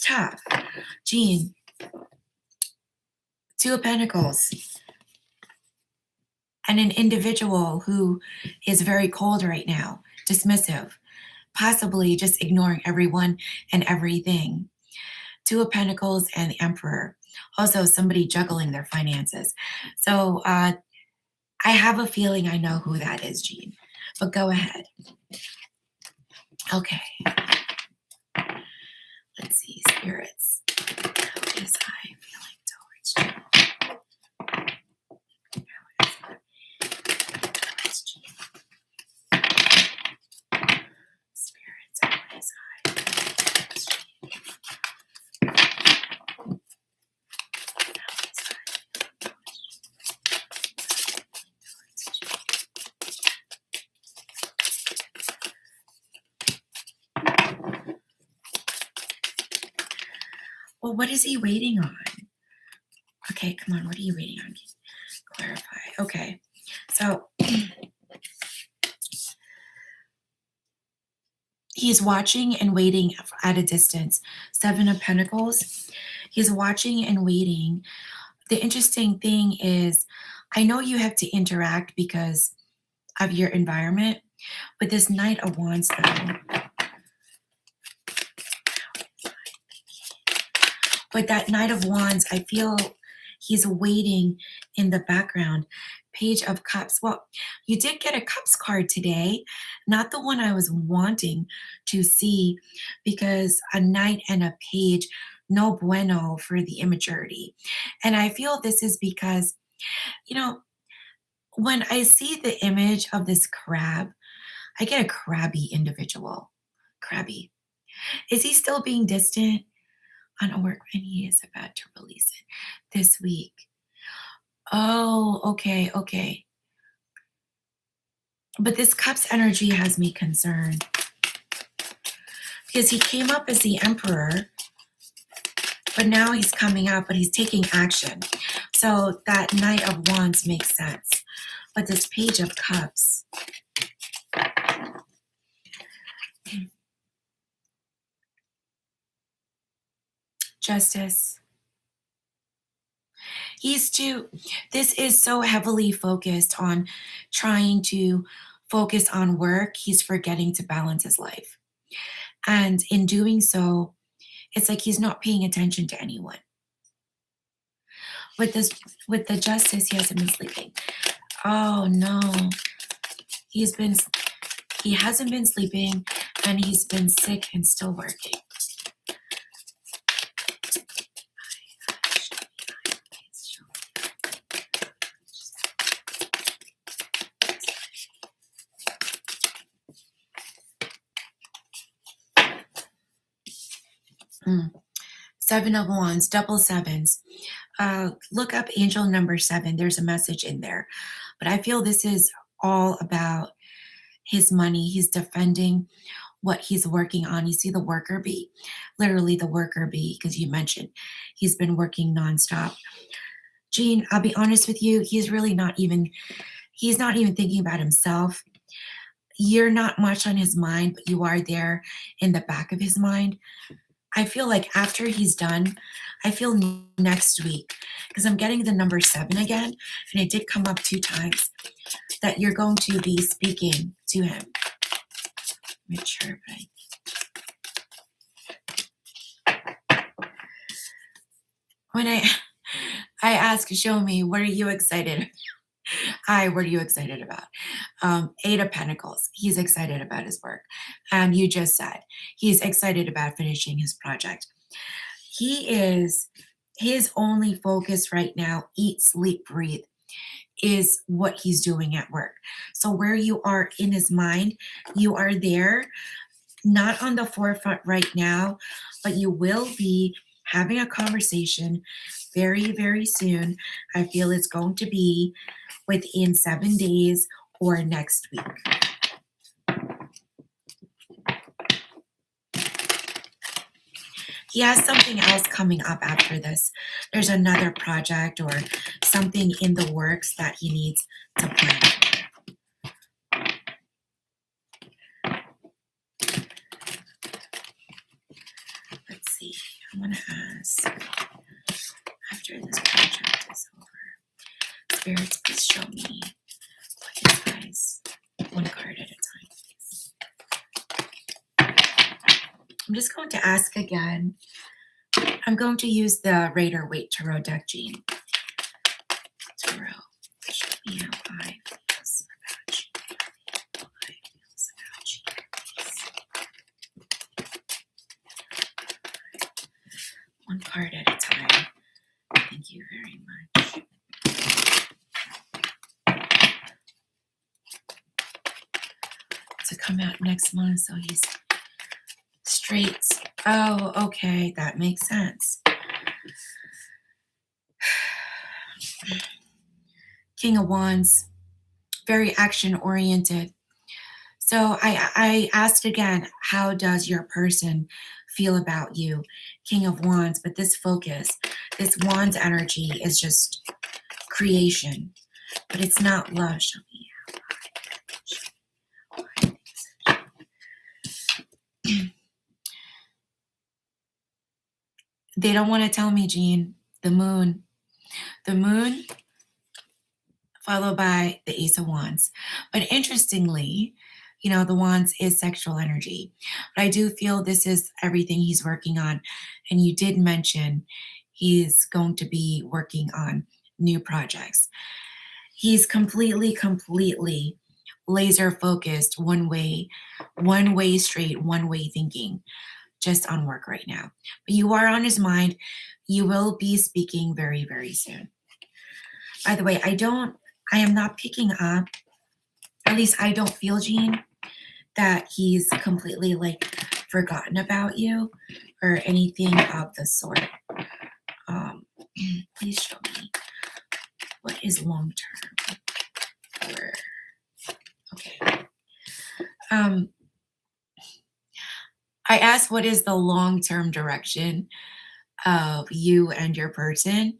tough. Jean, Two of Pentacles, and an individual who is very cold right now, dismissive, possibly just ignoring everyone and everything. Two of Pentacles and the Emperor. Also, somebody juggling their finances. So I have a feeling I know who that is, Jean. But go ahead. Okay. Let's see, spirits. How is I feeling towards you? Spirits, how is I towards you? Well, what is he waiting on? Okay, come on. What are you waiting on? Clarify. Okay. So he's watching and waiting at a distance. Seven of Pentacles. He's watching and waiting. The interesting thing is, I know you have to interact because of your environment, but this Knight of Wands, though, but that Knight of Wands, I feel he's waiting in the background. Page of Cups. Well, you did get a Cups card today, not the one I was wanting to see, because a Knight and a Page, no bueno for the immaturity. And I feel this is because, when I see the image of this crab, I get a crabby individual. Crabby. Is he still being distant on a work, and he is about to release it this week? Oh, okay. But this Cups energy has me concerned because he came up as the Emperor, but now he's coming out, but he's taking action. So that Knight of Wands makes sense. But this Page of Cups, Justice. This is so heavily focused on trying to focus on work. He's forgetting to balance his life. And in doing so, it's like he's not paying attention to anyone. With the Justice, he hasn't been sleeping. Oh no. He hasn't been sleeping, and he's been sick and still working. Seven of Wands, double sevens. Look up angel number 7. There's a message in there. But I feel this is all about his money. He's defending what he's working on. You see the worker bee, literally the worker bee, because you mentioned he's been working nonstop. Jean, I'll be honest with you, he's not even thinking about himself. you're not much on his mind, but you are there in the back of his mind. I feel like after he's done, I feel next week, because I'm getting the number 7 again, and it did come up 2 times, that you're going to be speaking to him. Make sure, when I ask, show me, what are you excited? What are you excited about? 8 of Pentacles. He's excited about his work. And you just said he's excited about finishing his project. He is, his only focus right now, eat, sleep, breathe, is what he's doing at work. So where you are in his mind, you are there, not on the forefront right now, but you will be having a conversation very, very soon. I feel it's going to be within 7 days or next week. He has something else coming up after this. There's another project or something in the works that he needs to plan. Let's see. I want to ask, after this project is over, spirits, please show me what his eyes, one card at a time, please. I'm just going to ask again. I'm going to use the Rider-Waite Tarot deck, Jean. Tarot, show me how I feels about you. How I feels about you, please. One card at a time. Thank you very much. To come out next month, so he's straight. Oh, okay, that makes sense. King of Wands, very action-oriented. So I asked again, how does your person feel about you? King of Wands, but this focus, this Wands energy is just creation, but it's not love. Show me how. They don't want to tell me, Jean. The moon. The moon, followed by the Ace of Wands. But interestingly, you know, the Wands is sexual energy. But I do feel this is everything he's working on. And you did mention he's going to be working on new projects. He's completely laser focused, one way straight, one way thinking, just on work right now. But you are on his mind. You will be speaking very, very soon. By the way, I am not picking up, at least I don't feel, Jean, that he's completely like forgotten about you or anything of the sort. Please show me what is long term. Okay. I asked what is the long-term direction of you and your person,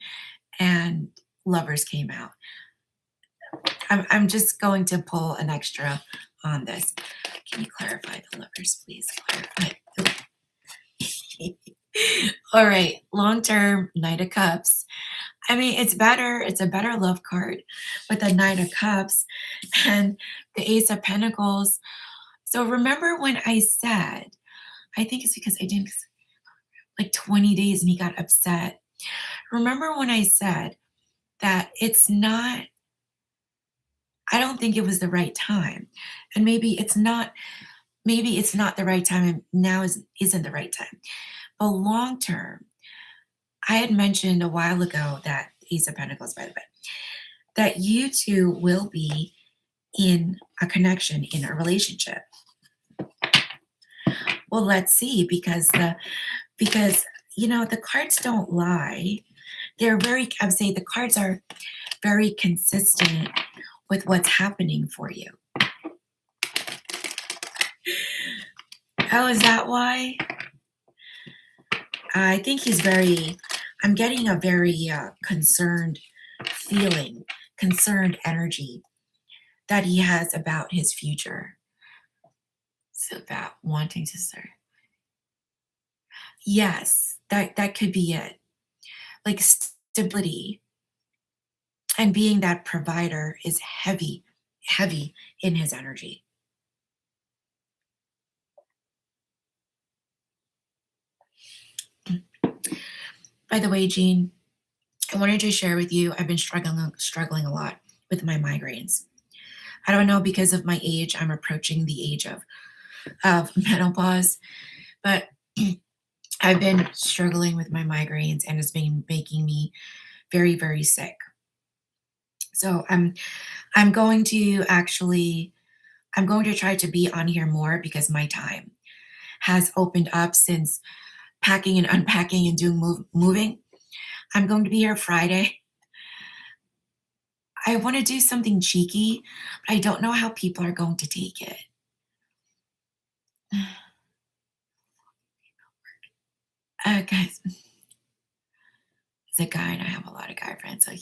and Lovers came out. I'm just going to pull an extra on this. Can you clarify the Lovers, please? Clarify. All right, long-term, Knight of Cups. I mean, it's better. It's a better love card with the Knight of Cups and the Ace of Pentacles. So remember when I said, I think it's because I didn't, like 20 days and he got upset. Remember when I said that it's not, I don't think it was the right time. And maybe it's not the right time and now isn't the right time. But long term, I had mentioned a while ago that Ace of Pentacles, by the way, that you two will be in a connection, in a relationship. Well, let's see, because you know, the cards don't lie. They're very, I would say the cards are very consistent with what's happening for you. Oh, is that why? I think he's very, I'm getting a very concerned feeling, concerned energy that he has about his future. So that wanting to start. Yes, that could be it. Like stability and being that provider is heavy, heavy in his energy. By the way, Jean, I wanted to share with you, I've been struggling a lot with my migraines. I don't know because of my age, I'm approaching the age of menopause, but I've been struggling with my migraines and it's been making me very, very sick. So I'm going to actually I'm going to try to be on here more because my time has opened up since packing and unpacking and doing moving. I'm going to be here Friday. I want to do something cheeky, but I don't know how people are going to take it. Guys, he's a guy and I have a lot of guy friends. So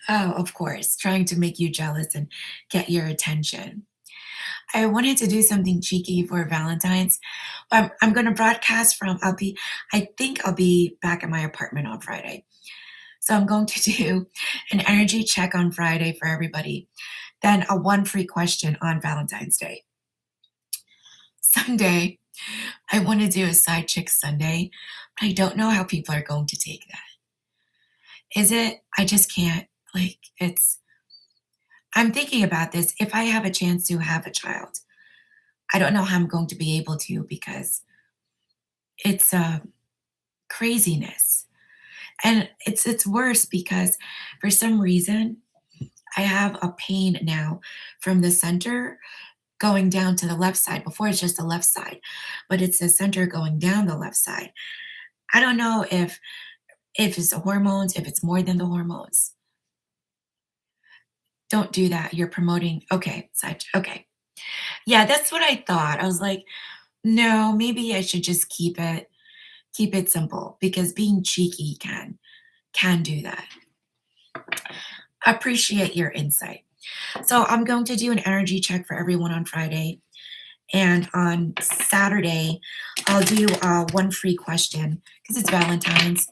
oh, of course, trying to make you jealous and get your attention. I wanted to do something cheeky for Valentine's. I'm going to broadcast from, I think I'll be back at my apartment on Friday. So I'm going to do an energy check on Friday for everybody, then a one free question on Valentine's Day. Someday, I want to do a side chick Sunday, but I don't know how people are going to take that. Is it? I just can't. Like, I'm thinking about this. If I have a chance to have a child, I don't know how I'm going to be able to because it's craziness. And it's worse because for some reason I have a pain now from the center going down to the left side. Before it's just the left side, but it's the center going down the left side. I don't know if it's the hormones, if it's more than the hormones. Don't do that. You're promoting. Okay, side. Okay. Yeah, that's what I thought. I was like, no, maybe I should just keep it simple because being cheeky can do that. Appreciate your insight. So I'm going to do an energy check for everyone on Friday. And on Saturday, I'll do one free question because it's Valentine's,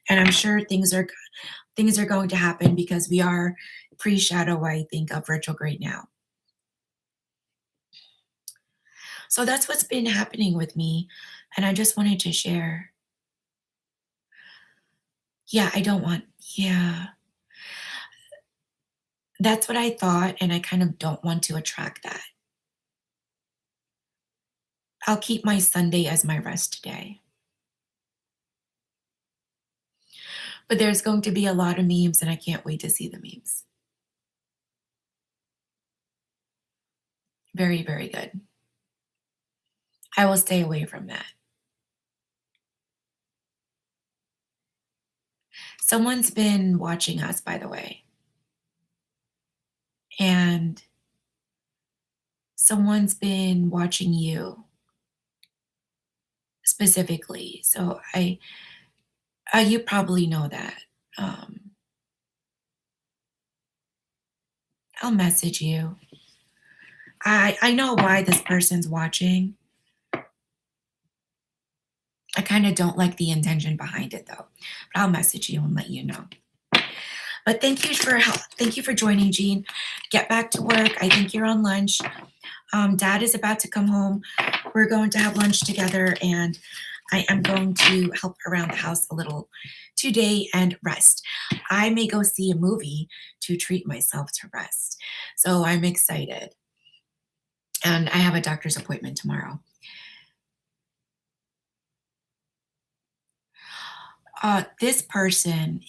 and I'm sure things are going to happen because we are pre-shadow, I think, of retrograde now. So that's what's been happening with me, and I just wanted to share. Yeah, I don't want. Yeah, that's what I thought, and I kind of don't want to attract that. I'll keep my Sunday as my rest day. But there's going to be a lot of memes, and I can't wait to see the memes. Very, very good. I will stay away from that. Someone's been watching us, by the way, and someone's been watching you specifically. So you probably know that. Um, I'll message you. I know why this person's watching. I kind of don't like the intention behind it though. But I'll message you and let you know. But thank you for joining, Jean. Get back to work. I think you're on lunch. Dad is about to come home. We're going to have lunch together, and I am going to help around the house a little today and rest. I may go see a movie to treat myself to rest. So I'm excited. And I have a doctor's appointment tomorrow. This person's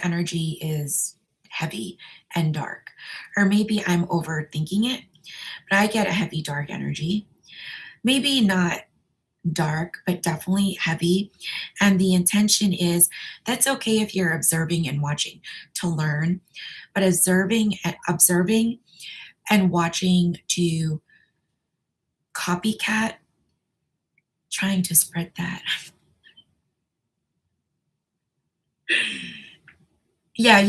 energy is heavy and dark. Or maybe I'm overthinking it, but I get a heavy dark energy. Maybe not dark, but definitely heavy. And the intention is that's okay if you're observing and watching to learn, but observing and watching to copycat, trying to spread that. Yeah,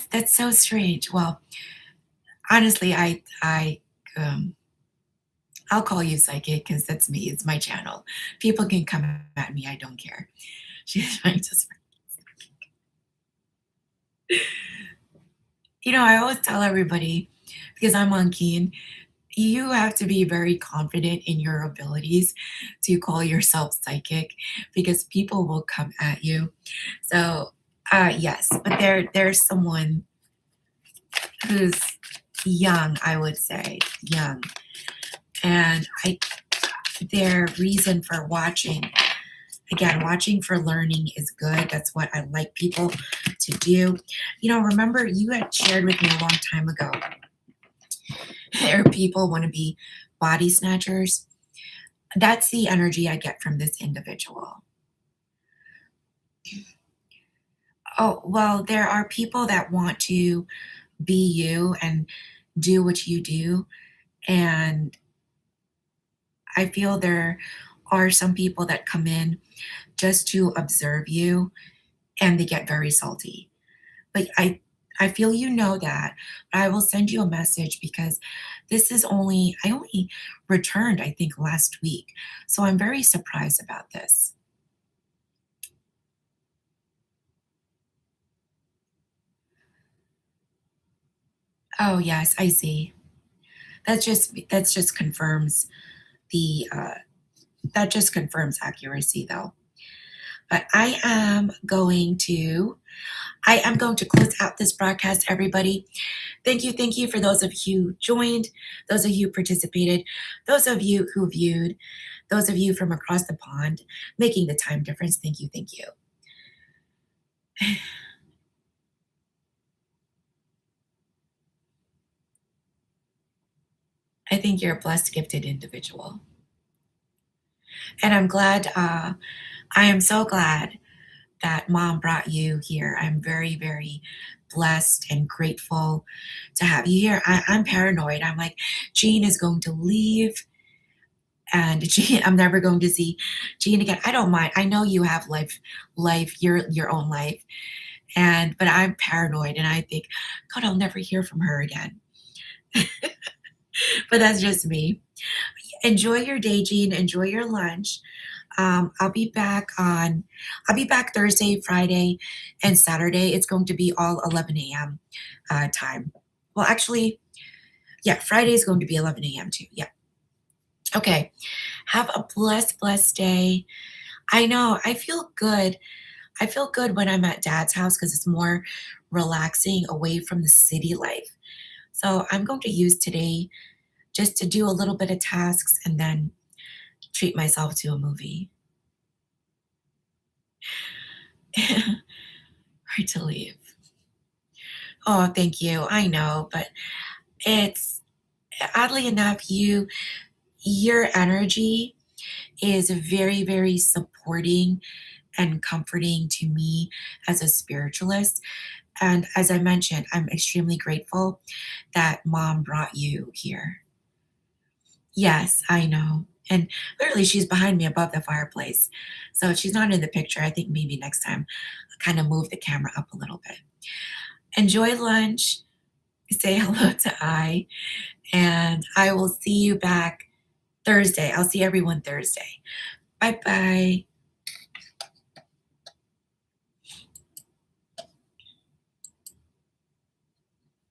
that's so strange. Well, Honestly, um, I'll call you psychic because that's me. It's my channel. People can come at me. I don't care. She's trying to, I always tell everybody because I'm on Keen, you have to be very confident in your abilities to call yourself psychic because people will come at you. So, yes, but there's someone who's young, I would say, young, and I their reason for watching. Again, watching for learning is good. That's what I like people to do. Remember you had shared with me a long time ago. There are people want to be body snatchers. That's the energy I get from this individual. Oh, well, there are people that want to be you and do what you do. And I feel there are some people that come in just to observe you and they get very salty. But I feel you know that. But I will send you a message because I only returned, I think, last week. So I'm very surprised about this. Oh, yes, I see. That's just confirms the that just confirms accuracy though. But I am going to close out this broadcast, everybody. Thank you for those of you who joined, those of you who participated, those of you who viewed, those of you from across the pond, making the time difference. Thank you, thank you. I think you're a blessed, gifted individual. And I am so glad that mom brought you here. I'm very, very blessed and grateful to have you here. I'm paranoid. I'm like, Jean is going to leave and Jean, I'm never going to see Jean again. I don't mind. I know you have your own life. But I'm paranoid and I think, God, I'll never hear from her again. But that's just me. Enjoy your day, Jean. Enjoy your lunch. I'll be back Thursday, Friday, and Saturday. It's going to be all 11 a.m. Time. Well, actually, yeah, Friday is going to be 11 a.m. too. Yeah. Okay. Have a blessed, blessed day. I know. I feel good. I feel good when I'm at dad's house because it's more relaxing away from the city life. So I'm going to use today just to do a little bit of tasks and then treat myself to a movie or to leave. Oh, thank you. I know, but it's oddly enough, your energy is very, very supporting and comforting to me as a spiritualist. And as I mentioned, I'm extremely grateful that mom brought you here. Yes, I know. And literally, she's behind me above the fireplace. So she's not in the picture. I think maybe next time I'll kind of move the camera up a little bit. Enjoy lunch. Say hello to and I will see you back Thursday. I'll see everyone Thursday. Bye bye.